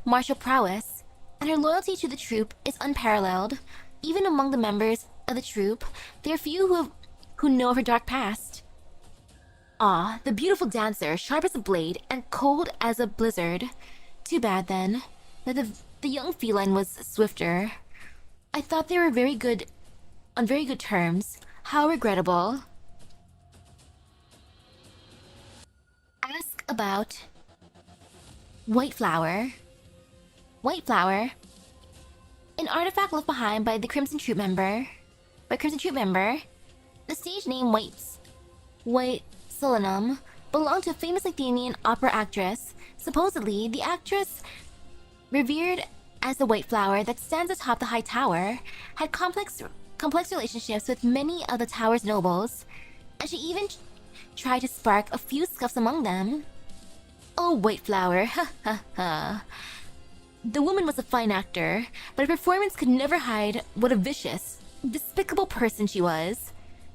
martial prowess, and her loyalty to the troupe is unparalleled. Even among the members of the troupe, there are few who know of her dark past. Ah, the beautiful dancer, sharp as a blade and cold as a blizzard. Too bad, then, that the young feline was swifter. I thought they were on very good terms. How regrettable. Ask about White Flower. White Flower, an artifact left behind by the Crimson Troop member. The stage name White Solanum belonged to a famous Lithuanian opera actress. Supposedly, the actress, revered as the White Flower that stands atop the high tower, had complex relationships with many of the tower's nobles, and she even tried to spark a few scuffs among them. Oh, White Flower, ha ha ha. The woman was a fine actor, but her performance could never hide what a vicious, despicable person she was.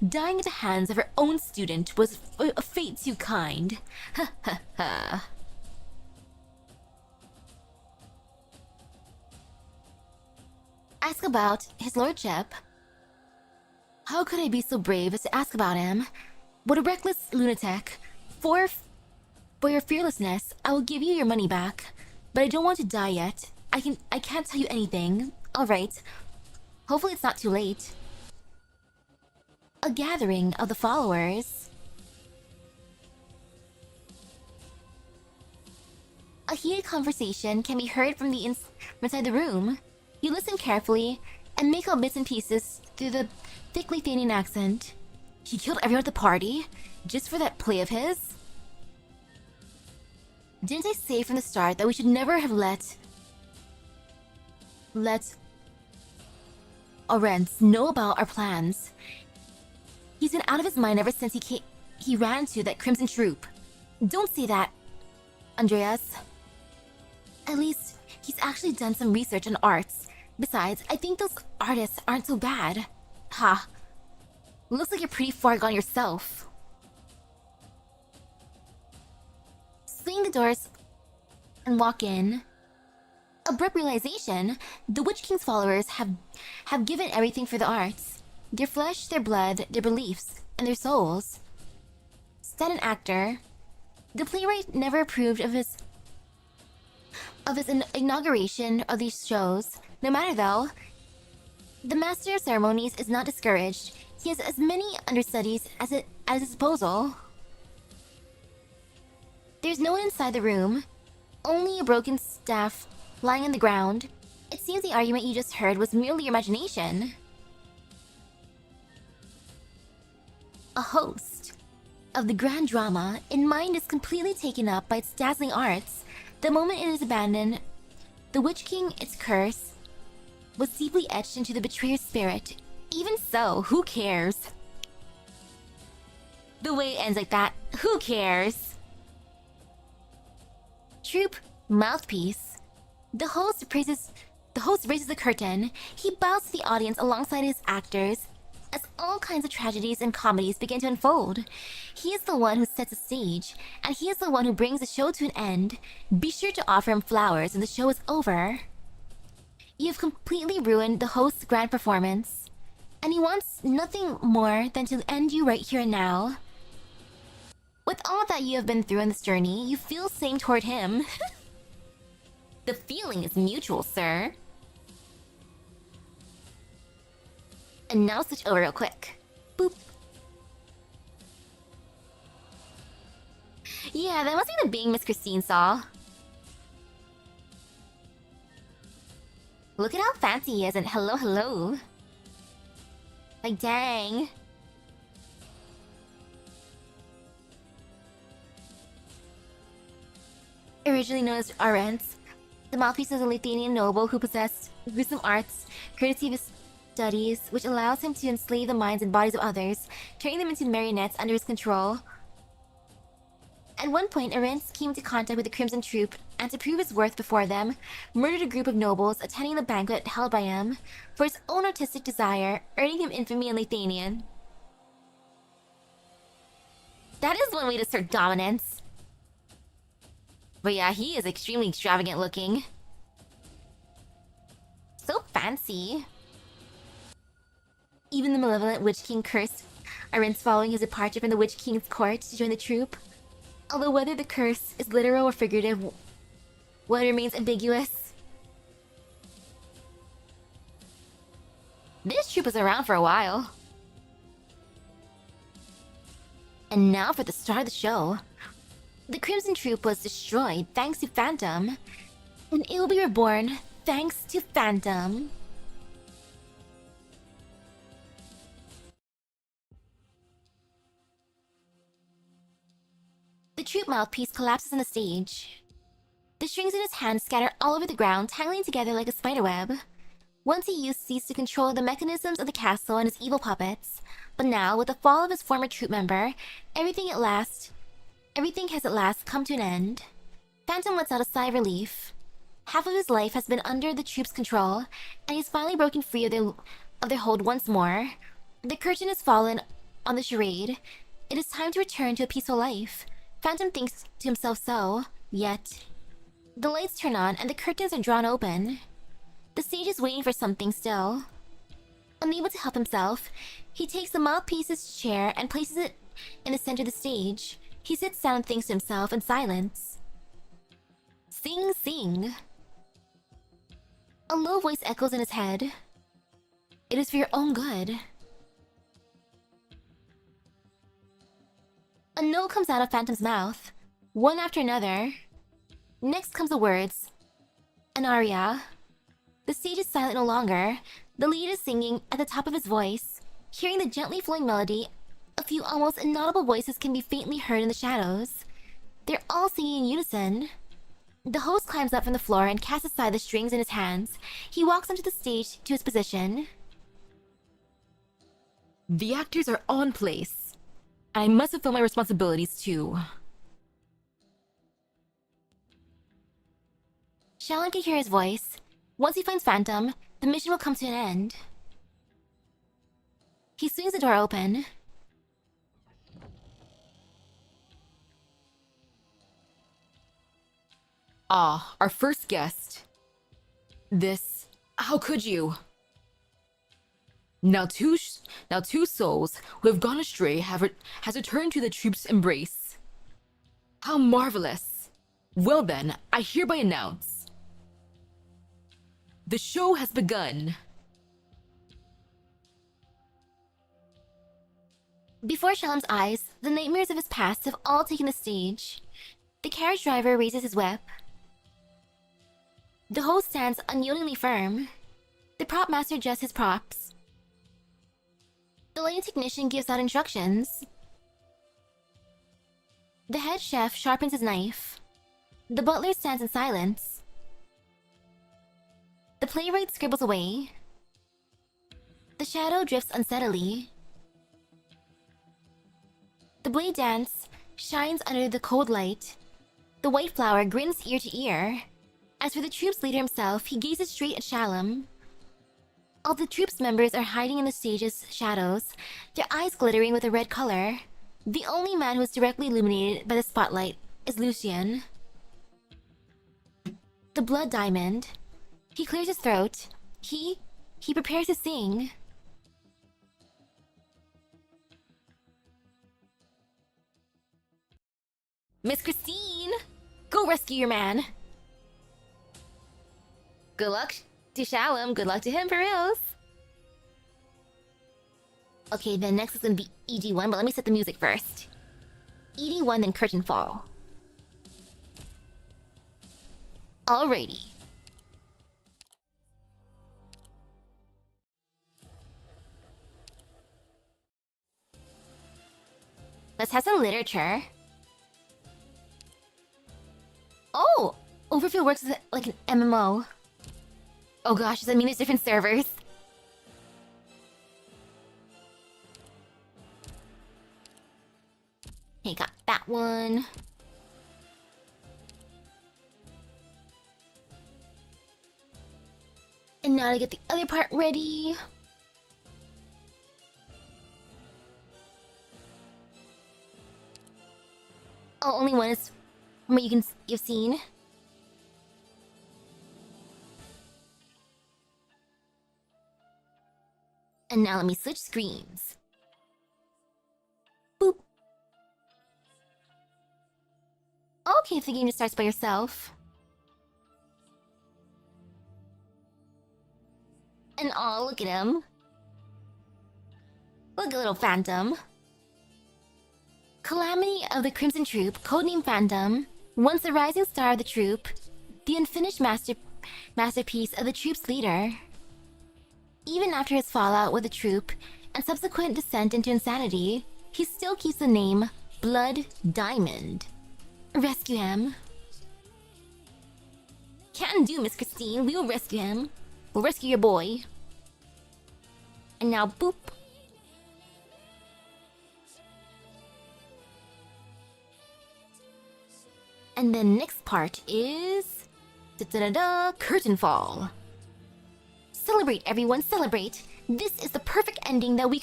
Dying at the hands of her own student was a fate too kind. Ha ha ha. Ask about his lordship. How could I be so brave as to ask about him? What a reckless lunatic. For your fearlessness, I will give you your money back. But I don't want to die yet. I can't tell you anything. Alright. Hopefully it's not too late. A gathering of the followers. A heated conversation can be heard from inside the room. You listen carefully and make out bits and pieces through the thick Lithuanian accent. He killed everyone at the party? Just for that play of his? Didn't I say from the start that we should never have let Orentz know about our plans? He's been out of his mind ever since he ran into that Crimson Troop. Don't say that, Andreas. At least, he's actually done some research on arts. Besides, I think those artists aren't so bad. Ha. Looks like you're pretty far gone yourself. Swing the doors and walk in. Abrupt realization, the Witch King's followers have given everything for the arts. Their flesh, their blood, their beliefs, and their souls. Said an actor, the playwright never approved of his inauguration of these shows. No matter though, the master of ceremonies is not discouraged. He has as many understudies at his disposal. There's no one inside the room, only a broken staff lying on the ground. It seems the argument you just heard was merely your imagination. A host of the grand drama in mind is completely taken up by its dazzling arts. The moment it is abandoned, the Witch King, its curse, was deeply etched into the betrayer's spirit. Even so, who cares? The way it ends like that, who cares? Troupe mouthpiece. The host raises the curtain. He bows to the audience alongside his actors as all kinds of tragedies and comedies begin to unfold. He is the one who sets the stage, and he is the one who brings the show to an end. Be sure to offer him flowers when the show is over. You have completely ruined the host's grand performance, and he wants nothing more than to end you right here and now. With all that you have been through on this journey, you feel same toward him. The feeling is mutual, sir. And now switch over real quick. Boop. Yeah, that must be the being Miss Christine saw. Look at how fancy he is and hello, hello. Like, dang. Originally known as Arents, the mouthpiece is a Lithuanian noble who possessed gruesome arts, courtesy of his studies, which allows him to enslave the minds and bodies of others, turning them into marionettes under his control. At one point, Arents came into contact with the Crimson Troop, and to prove his worth before them, murdered a group of nobles attending the banquet held by him for his own artistic desire, earning him infamy in Lithuanian. That is one way to assert dominance. But yeah, he is extremely extravagant looking. So fancy. Even the malevolent Witch King cursed Arents following his departure from the Witch King's court to join the troop. Although whether the curse is literal or figurative, what remains ambiguous. This troop was around for a while. And now for the start of the show. The Crimson Troop was destroyed thanks to Phantom, and it will be reborn thanks to Phantom. The troop mouthpiece collapses on the stage. The strings in his hand scatter all over the ground, tangling together like a spiderweb. Once he used ceased to control the mechanisms of the castle and his evil puppets, but now, with the fall of his former troop member, everything has at last come to an end. Phantom lets out a sigh of relief. Half of his life has been under the troop's control, and he's finally broken free of their hold once more. The curtain has fallen on the charade. It is time to return to a peaceful life. Phantom thinks to himself so, yet the lights turn on and the curtains are drawn open. The stage is waiting for something still. Unable to help himself, he takes the mouthpiece's chair and places it in the center of the stage. He sits down and thinks to himself in silence. Sing, sing. A low voice echoes in his head. It is for your own good. A note comes out of Phantom's mouth, one after another. Next comes the words, an aria. The stage is silent no longer. The lead is singing at the top of his voice. Hearing the gently flowing melody, a few almost inaudible voices can be faintly heard in the shadows. They're all singing in unison. The host climbs up from the floor and casts aside the strings in his hands. He walks onto the stage to his position. The actors are on place. I must fulfill my responsibilities too. Shalon can hear his voice. Once he finds Phantom, the mission will come to an end. He swings the door open. Ah, our first guest. This... How could you? Now two souls who have gone astray has returned to the troop's embrace. How marvelous! Well then, I hereby announce... The show has begun. Before Shalom's eyes, the nightmares of his past have all taken the stage. The carriage driver raises his whip. The host stands unyieldingly firm. The prop master adjusts his props. The lighting technician gives out instructions. The head chef sharpens his knife. The butler stands in silence. The playwright scribbles away. The shadow drifts unsteadily. The blade dance shines under the cold light. The white flower grins ear to ear. As for the troop's leader himself, he gazes straight at Shalom. All the troop's members are hiding in the stage's shadows, their eyes glittering with a red color. The only man who is directly illuminated by the spotlight is Lucien. The blood diamond. He clears his throat. He prepares to sing. Miss Christine! Go rescue your man! Good luck to Shalom, good luck to him for reals. Okay, then next is gonna be ED1, but let me set the music first. ED1, then Curtain Fall. Alrighty. Let's have some literature. Oh! Overfield works as like an MMO. Oh gosh, does that mean there's different servers? Okay, got that one. And now to get the other part ready. Oh, only one is from what you've seen. And now let me switch screens. Boop. Okay, if the game just starts by yourself. And oh, look at him. Look at little Phantom. Calamity of the Crimson Troop, codenamed Phantom, once the rising star of the troop, the unfinished masterpiece of the troop's leader. Even after his fallout with the troop and subsequent descent into insanity, he still keeps the name Blood Diamond. Rescue him. Can do, Miss Christine. We will rescue him. We'll rescue your boy. And now, boop. And then next part is... Da-da-da-da, Curtain Fall. Celebrate, everyone, celebrate. This is the perfect ending that we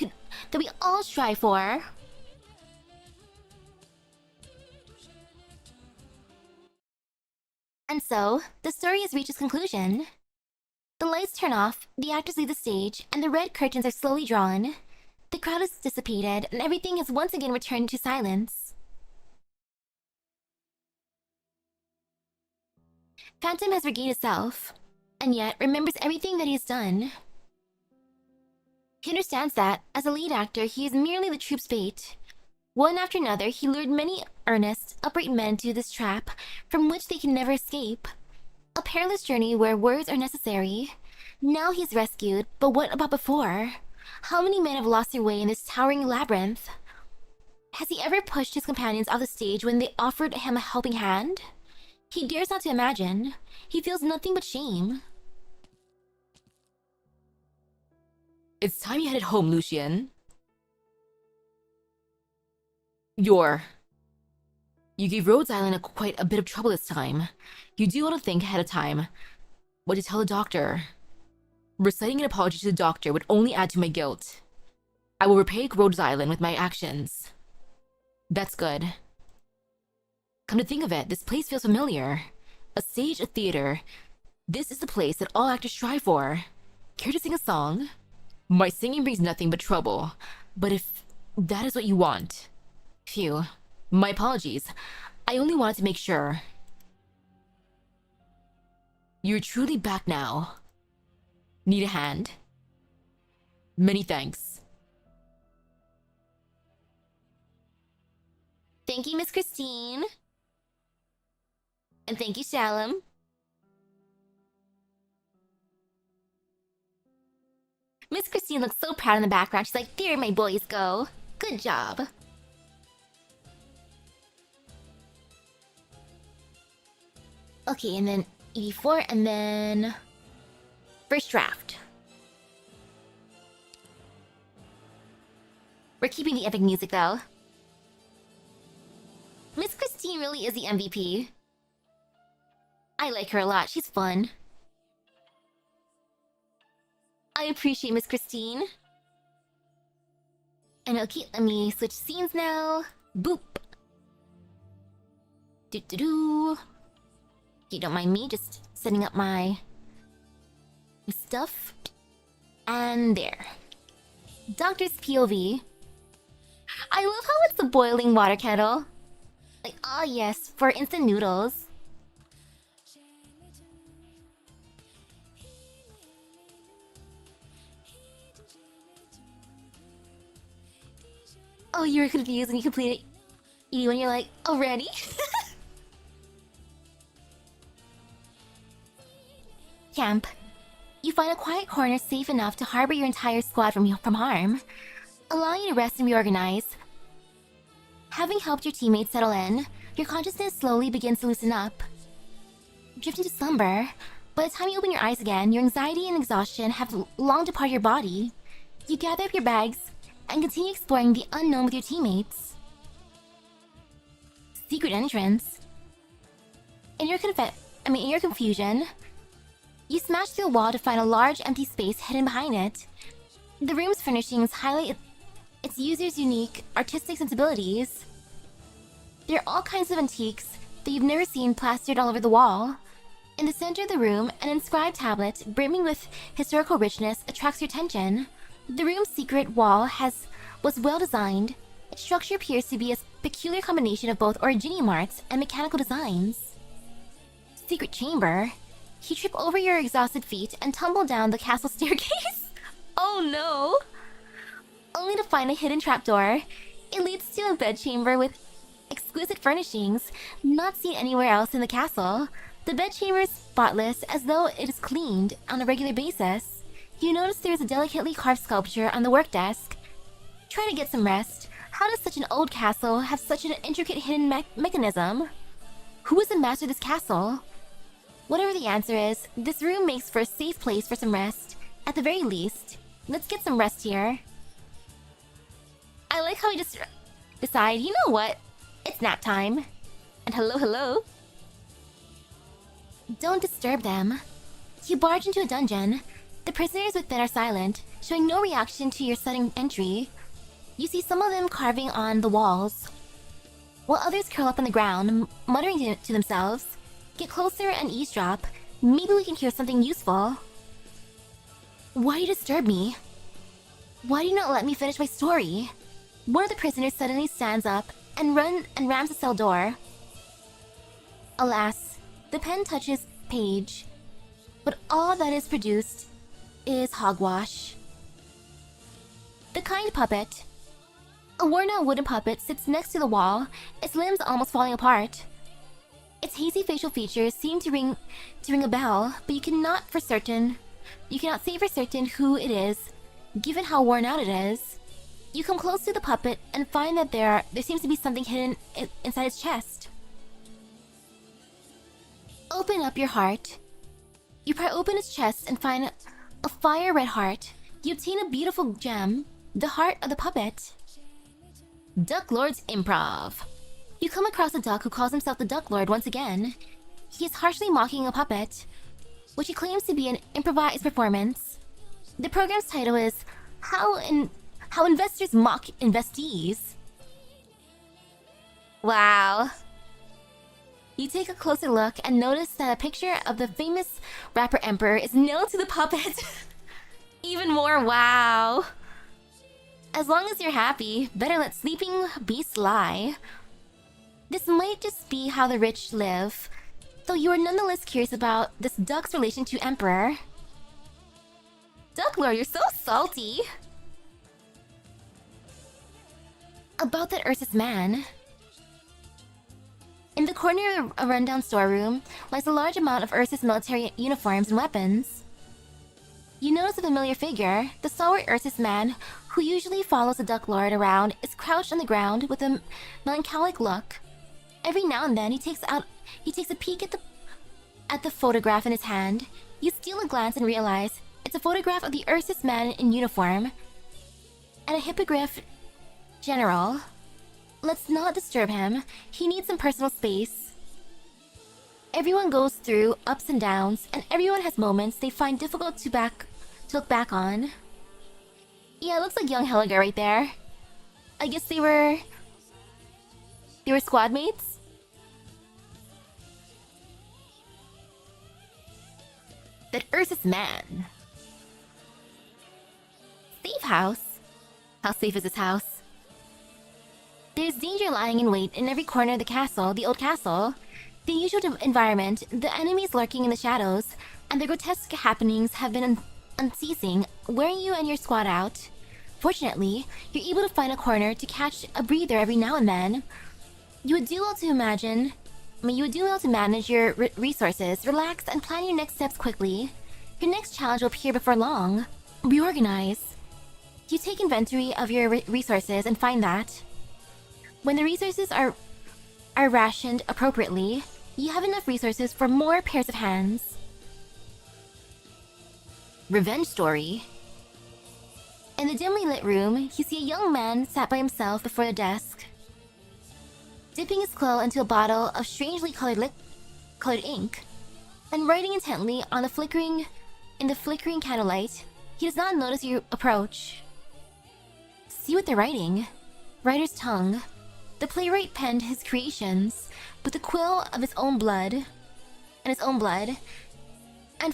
all strive for. And so, the story has reached its conclusion. The lights turn off, the actors leave the stage, and the red curtains are slowly drawn. The crowd has dissipated, and everything has once again returned to silence. Phantom has regained himself, and yet remembers everything that he has done. He understands that, as a lead actor, he is merely the troupe's bait. One after another, he lured many earnest, upright men to this trap, from which they can never escape. A perilous journey where words are necessary. Now he is rescued, but what about before? How many men have lost their way in this towering labyrinth? Has he ever pushed his companions off the stage when they offered him a helping hand? He dares not to imagine. He feels nothing but shame. It's time you headed home, Lucien. You gave Rhodes Island quite a bit of trouble this time. You do want to think ahead of time what to tell the doctor. Reciting an apology to the doctor would only add to my guilt. I will repay Rhodes Island with my actions. That's good. Come to think of it, this place feels familiar. A stage, a theater. This is the place that all actors strive for. Care to sing a song? My singing brings nothing but trouble. But if that is what you want... Phew. My apologies. I only wanted to make sure. You're truly back now. Need a hand? Many thanks. Thank you, Miss Christine. And thank you, Shalom. Miss Christine looks so proud in the background. She's like, there my boys go. Good job. Okay, and then 84, and then... First draft. We're keeping the epic music, though. Miss Christine really is the MVP. I like her a lot. She's fun. I appreciate Miss Christine. And okay, let me switch scenes now. Boop. Do-do-do. You don't mind me just setting up my stuff. And there. Doctor's POV. I love how it's a boiling water kettle. Like, ah yes, for instant noodles. Oh, you were confused and you completed E when you're like, already? Camp. You find a quiet corner safe enough to harbor your entire squad from harm, allowing you to rest and reorganize. Having helped your teammates settle in, your consciousness slowly begins to loosen up. Drifting to slumber, by the time you open your eyes again, your anxiety and exhaustion have long departed your body. You gather up your bags and continue exploring the unknown with your teammates. Secret entrance. In your confusion, you smash through a wall to find a large empty space hidden behind it. The room's furnishings highlight its users' unique artistic sensibilities. There are all kinds of antiques that you've never seen plastered all over the wall. In the center of the room, an inscribed tablet brimming with historical richness attracts your attention. The room's secret wall was well designed. Its structure appears to be a peculiar combination of both originium arts and mechanical designs. Secret chamber. You trip over your exhausted feet and tumble down the castle staircase. Oh no! Only to find a hidden trapdoor. It leads to a bedchamber with exquisite furnishings not seen anywhere else in the castle. The bedchamber is spotless, as though it is cleaned on a regular basis. You notice there is a delicately carved sculpture on the work desk. Try to get some rest. How does such an old castle have such an intricate hidden mechanism? Who is the master of this castle? Whatever the answer is, this room makes for a safe place for some rest. At the very least, let's get some rest here. I like how we just decide, you know what? It's nap time. And hello, hello. Don't disturb them. You barge into a dungeon. The prisoners within are silent, showing no reaction to your sudden entry. You see some of them carving on the walls, while others curl up on the ground, muttering to themselves. Get closer and eavesdrop. Maybe we can hear something useful. Why do you disturb me? Why do you not let me finish my story? One of the prisoners suddenly stands up and rams the cell door. Alas, the pen touches page, but all that is produced is hogwash. The kind puppet. A worn-out wooden puppet sits next to the wall, its limbs almost falling apart. Its hazy facial features seem to ring a bell, but you cannot say for certain who it is, given how worn out it is. You come close to the puppet and find that there seems to be something hidden inside its chest. Open up your heart. You pry open its chest and find a fire red heart. You obtain a beautiful gem, the heart of the puppet. Duck Lord's Improv. You come across a duck who calls himself the Duck Lord once again. He is harshly mocking a puppet, which he claims to be an improvised performance. The program's title is How how investors mock investees. Wow. You take a closer look and notice that a picture of the famous rapper emperor is nailed to the puppet. Even more wow. As long as you're happy, better let sleeping beasts lie. This might just be how the rich live, though you are nonetheless curious about this duck's relation to Emperor. Duck Lord, you're so salty! About that Ursus man. In the corner of a rundown storeroom lies a large amount of Ursus military uniforms and weapons. You notice a familiar figure. The stalwart Ursus man, who usually follows the Duck Lord around, is crouched on the ground with a melancholic look. Every now and then, he takes a peek at the photograph in his hand. You steal a glance and realize it's a photograph of the Ursus man in uniform and a hippogriff general. Let's not disturb him. He needs some personal space. Everyone goes through ups and downs, and everyone has moments they find difficult to look back on. Yeah, it looks like young Helga right there. I guess they were squad mates? That Ursus man. Safe house? How safe is this house? There's danger lying in wait in every corner of the castle, the old castle. The usual environment, the enemies lurking in the shadows, and the grotesque happenings have been unceasing, wearing you and your squad out. Fortunately, you're able to find a corner to catch a breather every now and then. You would do well to manage your resources, relax, and plan your next steps quickly. Your next challenge will appear before long. Reorganize. You take inventory of your resources and find that when the resources are rationed appropriately, you have enough resources for more pairs of hands. Revenge story. In the dimly lit room, you see a young man sat by himself before the desk, dipping his quill into a bottle of strangely colored ink, and writing intently in the flickering candlelight. He does not notice your approach. See what they're writing. Writer's tongue. The playwright penned his creations with the quill of his own blood, and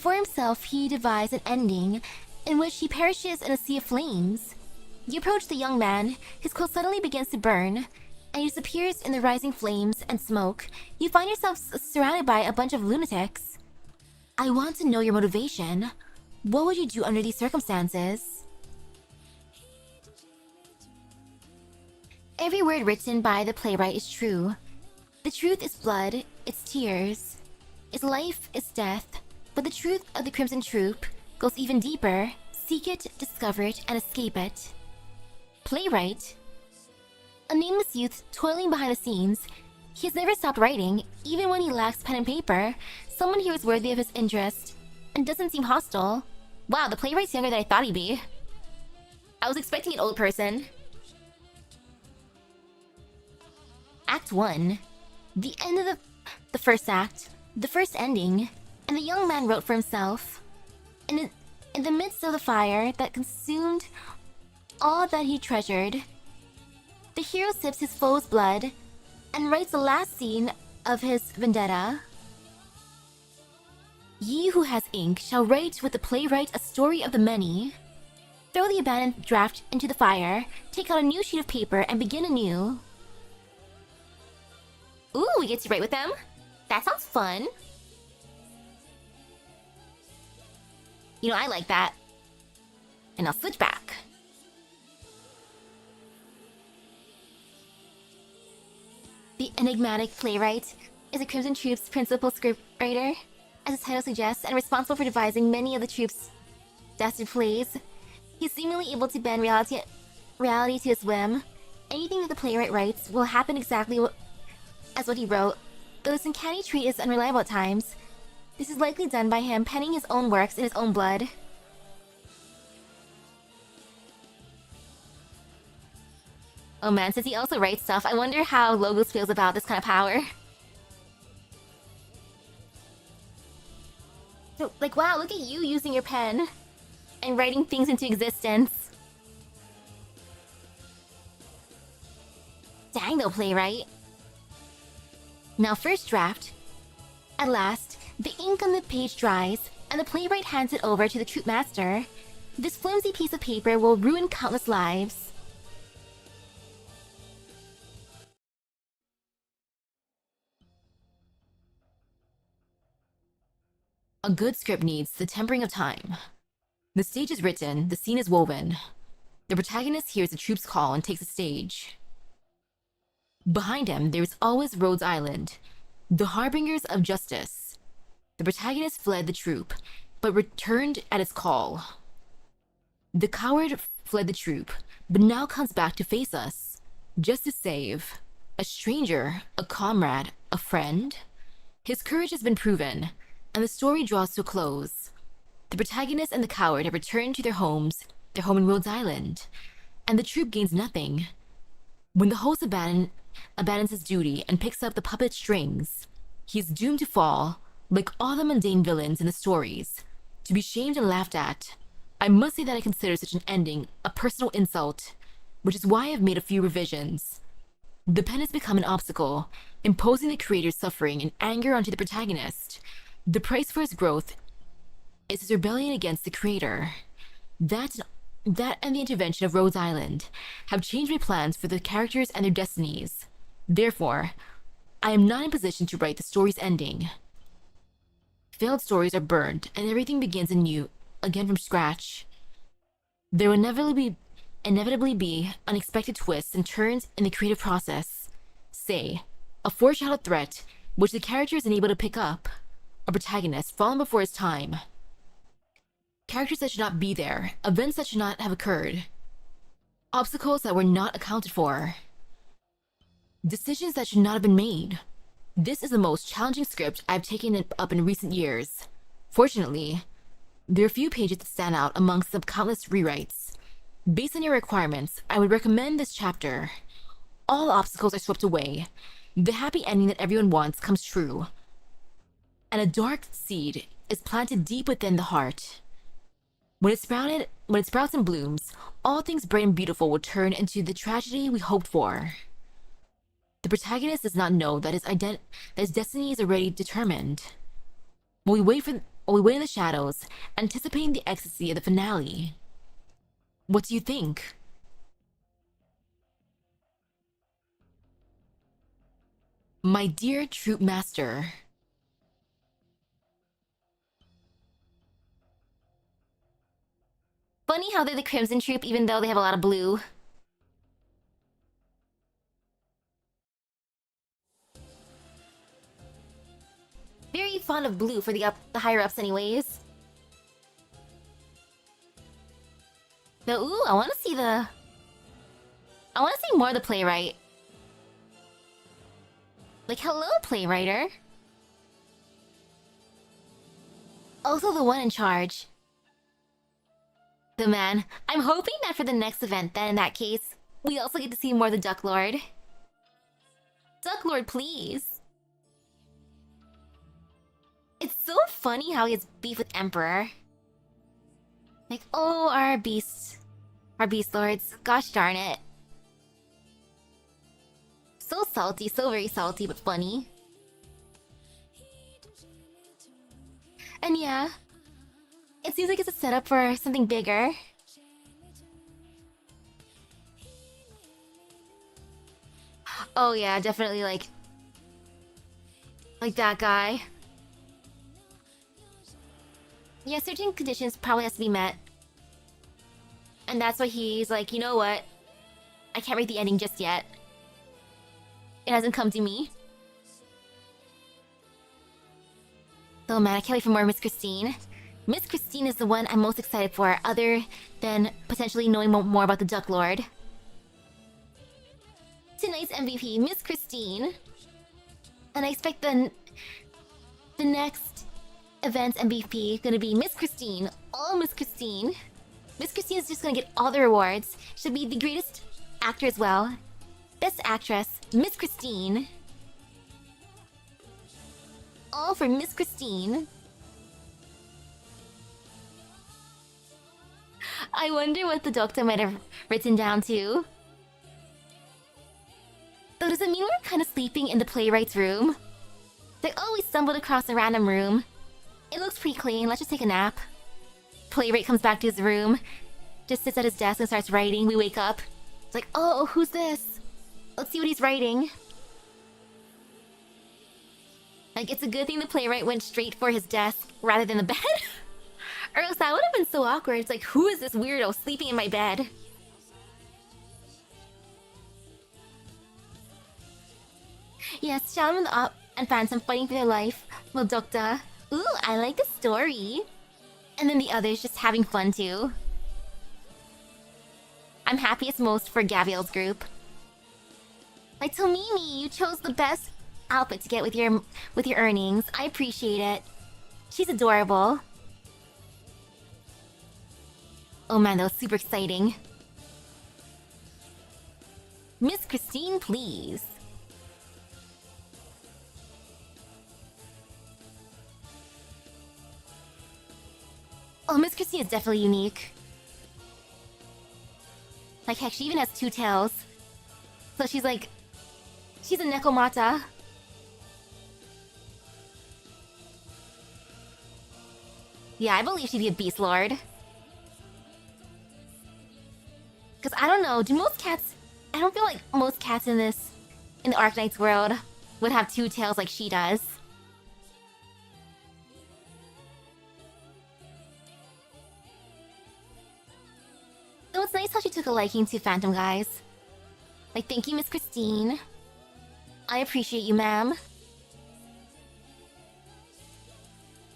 for himself he devised an ending in which he perishes in a sea of flames. You approach the young man, his quill suddenly begins to burn, and he disappears in the rising flames and smoke. You find yourself surrounded by a bunch of lunatics. I want to know your motivation. What would you do under these circumstances? Every word written by the playwright is true. The truth is blood, it's tears. Its life is death. But the truth of the Crimson Troop goes even deeper. Seek it, discover it, and escape it. Playwright? A nameless youth toiling behind the scenes. He has never stopped writing, even when he lacks pen and paper. Someone here is worthy of his interest, and doesn't seem hostile. Wow, the playwright's younger than I thought he'd be. I was expecting an old person. Act 1. The end of the first act. The first ending. And the young man wrote for himself. In the midst of the fire that consumed all that he treasured, the hero sips his foe's blood and writes the last scene of his vendetta. Ye who has ink shall write with the playwright a story of the many. Throw the abandoned draft into the fire, take out a new sheet of paper, and begin anew. Ooh, we get to write with them? That sounds fun. You know, I like that. And I'll switch back. The enigmatic playwright is the Crimson Troop's principal scriptwriter, as its title suggests, and responsible for devising many of the troop's dastard plays. He's seemingly able to bend reality to his whim. Anything that the playwright writes will happen exactly as what he wrote, though this uncanny trait is unreliable at times. This is likely done by him penning his own works in his own blood. Oh man, since he also writes stuff, I wonder how Logos feels about this kind of power. So, like, wow, look at you using your pen and writing things into existence. Dang though, playwright. Now first draft. At last, the ink on the page dries, and the playwright hands it over to the troop master. This flimsy piece of paper will ruin countless lives. A good script needs the tempering of time. The stage is written, the scene is woven. The protagonist hears the troop's call and takes the stage. Behind him, there is always Rhodes Island, the harbingers of justice. The protagonist fled the troop, but returned at its call. The coward fled the troop, but now comes back to face us, just to save a stranger, a comrade, a friend. His courage has been proven, and the story draws to a close. The protagonist and the coward have returned to their homes, their home in Rhodes Island, and the troop gains nothing. When the host abandons his duty and picks up the puppet strings, he is doomed to fall, like all the mundane villains in the stories, to be shamed and laughed at. I must say that I consider such an ending a personal insult, which is why I've made a few revisions. The pen has become an obstacle, imposing the creator's suffering and anger onto the protagonist. The price for his growth is his rebellion against the creator. That and the intervention of Rhodes Island have changed my plans for the characters and their destinies. Therefore, I am not in position to write the story's ending. Failed stories are burned, and everything begins anew, again from scratch. There will inevitably be unexpected twists and turns in the creative process. Say, a foreshadowed threat, which the character is unable to pick up. A protagonist fallen before his time. Characters that should not be there, events that should not have occurred. Obstacles that were not accounted for. Decisions that should not have been made. This is the most challenging script I've taken up in recent years. Fortunately, there are few pages that stand out amongst the countless rewrites. Based on your requirements, I would recommend this chapter. All obstacles are swept away. The happy ending that everyone wants comes true. And a dark seed is planted deep within the heart. When it sprouts and blooms, all things bright and beautiful will turn into the tragedy we hoped for. The protagonist does not know that his destiny is already determined. While we wait in the shadows, anticipating the ecstasy of the finale. What do you think? My dear troop master. Funny how they're the Crimson Troop even though they have a lot of blue. Very fond of blue for the higher ups anyways. But ooh, I wanna see more of the playwright. Like, hello, playwriter. Also the one in charge. The man. I'm hoping that for the next event, then in that case, we also get to see more of the Duck Lord. Duck Lord, please. It's so funny how he has beef with Emperor. Like, oh, our beast lords. Gosh darn it. So salty, so very salty, but funny. And yeah, it seems like it's a setup for something bigger. Oh yeah, definitely like that guy. Yeah, certain conditions probably has to be met. And that's why he's like, you know what? I can't write the ending just yet. It hasn't come to me. Oh man, I can't wait for more Miss Christine. Miss Christine is the one I'm most excited for, other than potentially knowing more about the Duck Lord. Tonight's MVP, Miss Christine. And I expect the next event's MVP gonna be Miss Christine. Oh, Miss Christine. Miss Christine is just gonna get all the rewards. She'll be the greatest actor as well. Best actress, Miss Christine. All for Miss Christine. I wonder what the doctor might have written down too. Though does it mean we're kind of sleeping in the playwright's room? It's like, oh, we stumbled across a random room. It looks pretty clean, let's just take a nap. Playwright comes back to his room, just sits at his desk and starts writing. We wake up. It's like, oh, who's this? Let's see what he's writing. Like, it's a good thing the playwright went straight for his desk rather than the bed. Or else that would have been so awkward. It's like, who is this weirdo sleeping in my bed? Yes, Shaman and Phantom fighting for their life. Well, Doctor. Ooh, I like the story. And then the others just having fun too. I'm happiest most for Gabrielle's group. Like, Tomimi, you chose the best outfit to get with your earnings. I appreciate it. She's adorable. Oh man, that was super exciting. Miss Christine, please. Oh, Miss Christine is definitely unique. Like, heck, she even has two tails. So she's like... she's a Nekomata. Yeah, I believe she'd be a Beast Lord. Because I don't know, do most cats... I don't feel like most cats in the Arknights world would have two tails like she does. So it's nice how she took a liking to Phantom, guys. Like, thank you, Miss Christine. I appreciate you, ma'am.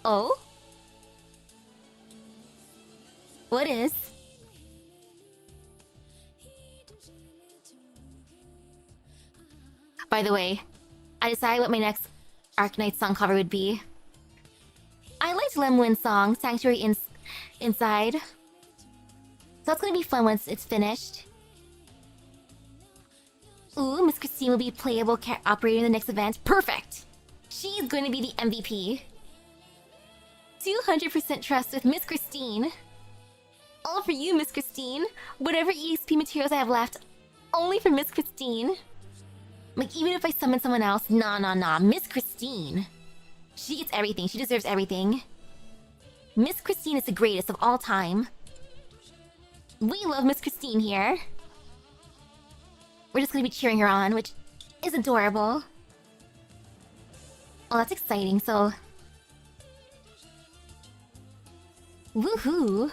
Oh? What is? By the way, I decided what my next Arknights song cover would be. I liked Lemwin's song, Sanctuary Inside. So that's gonna be fun once it's finished. Ooh, Miss Christine will be playable operator in the next event. Perfect! She's going to be the MVP. 200% trust with Miss Christine. All for you, Miss Christine. Whatever EXP materials I have left, only for Miss Christine. Like, even if I summon someone else, nah. Miss Christine. She gets everything. She deserves everything. Miss Christine is the greatest of all time. We love Miss Christine here. We're just gonna be cheering her on, which is adorable. Oh, that's exciting, so... woohoo!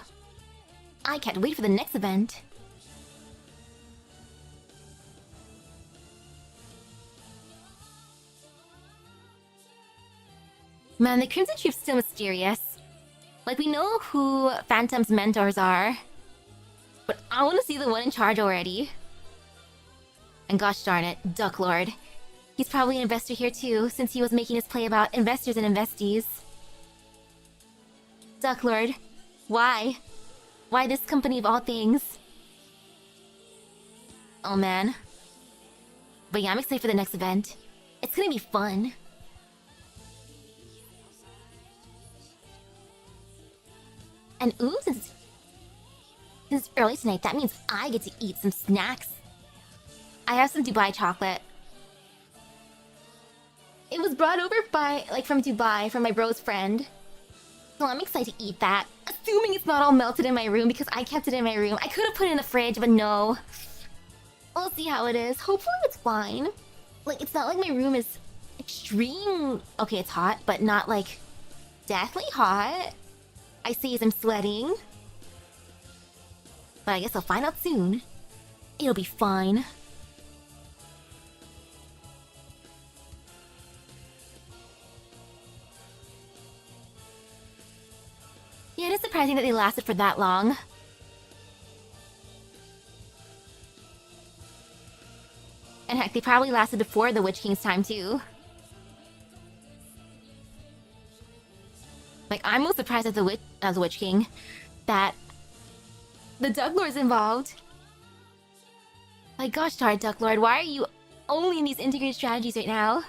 I can't wait for the next event. Man, the Crimson Troop's still mysterious. Like, we know who Phantom's mentors are. But I want to see the one in charge already. And gosh darn it, Duck Lord. He's probably an investor here too, since he was making his play about investors and investees. Duck Lord, why? Why this company of all things? Oh man. But yeah, I'm excited for the next event. It's gonna be fun. And ooh, since it's early tonight, that means I get to eat some snacks. I have some Dubai chocolate. It was brought over from Dubai, from my bro's friend. So I'm excited to eat that. Assuming it's not all melted in my room, because I kept it in my room. I could have put it in the fridge, but no. We'll see how it is. Hopefully it's fine. Like, it's not like my room is extreme... Okay, it's hot, but not like deathly hot. I see as I'm sweating. But I guess I'll find out soon. It'll be fine. Yeah, it is surprising that they lasted for that long. And heck, they probably lasted before the Witch King's time too. Like, I'm most surprised at the Witch King that the Duck Lord's involved. Like, gosh darn it, Duck Lord, why are you only in these integrated strategies right now?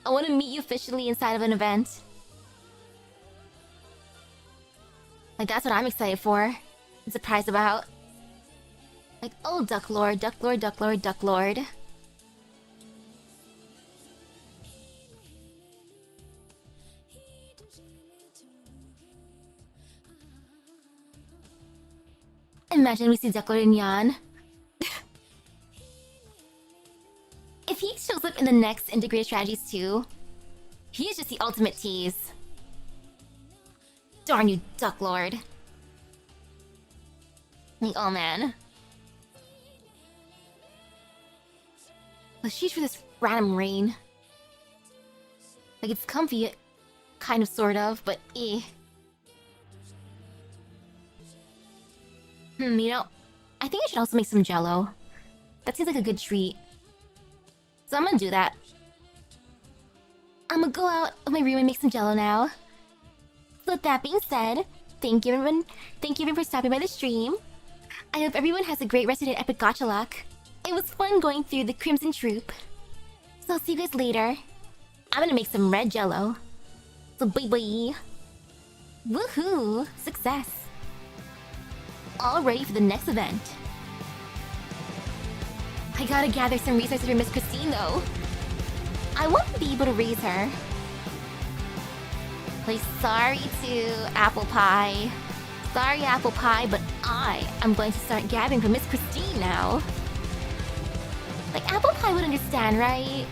I want to meet you officially inside of an event. Like, that's what I'm excited for. And surprised about. Like, oh, Duck Lord, Duck Lord, Duck Lord, Duck Lord. imagine we see Duckler in Yan. If he shows up in the next Integrated Strategies too, he is just the ultimate tease. Darn you, Duck Lord. Like, oh man. Let's shoot for this random rain. Like, it's comfy, kind of, sort of, but eh. You know, I think I should also make some jello. That seems like a good treat. So I'm gonna do that. I'm gonna go out of my room and make some jello now. So with that being said, thank you everyone for stopping by the stream. I hope everyone has a great rest of their epic gacha luck. It was fun going through the Crimson Troop. So I'll see you guys later. I'm gonna make some red jello. So bye bye. Woohoo! Success. All ready for the next event. I gotta gather some resources for Miss Christine though. I want to be able to raise her. Like, sorry to Apple Pie. Sorry, Apple Pie, but I am going to start gathering for Miss Christine now. Like, Apple Pie would understand, right?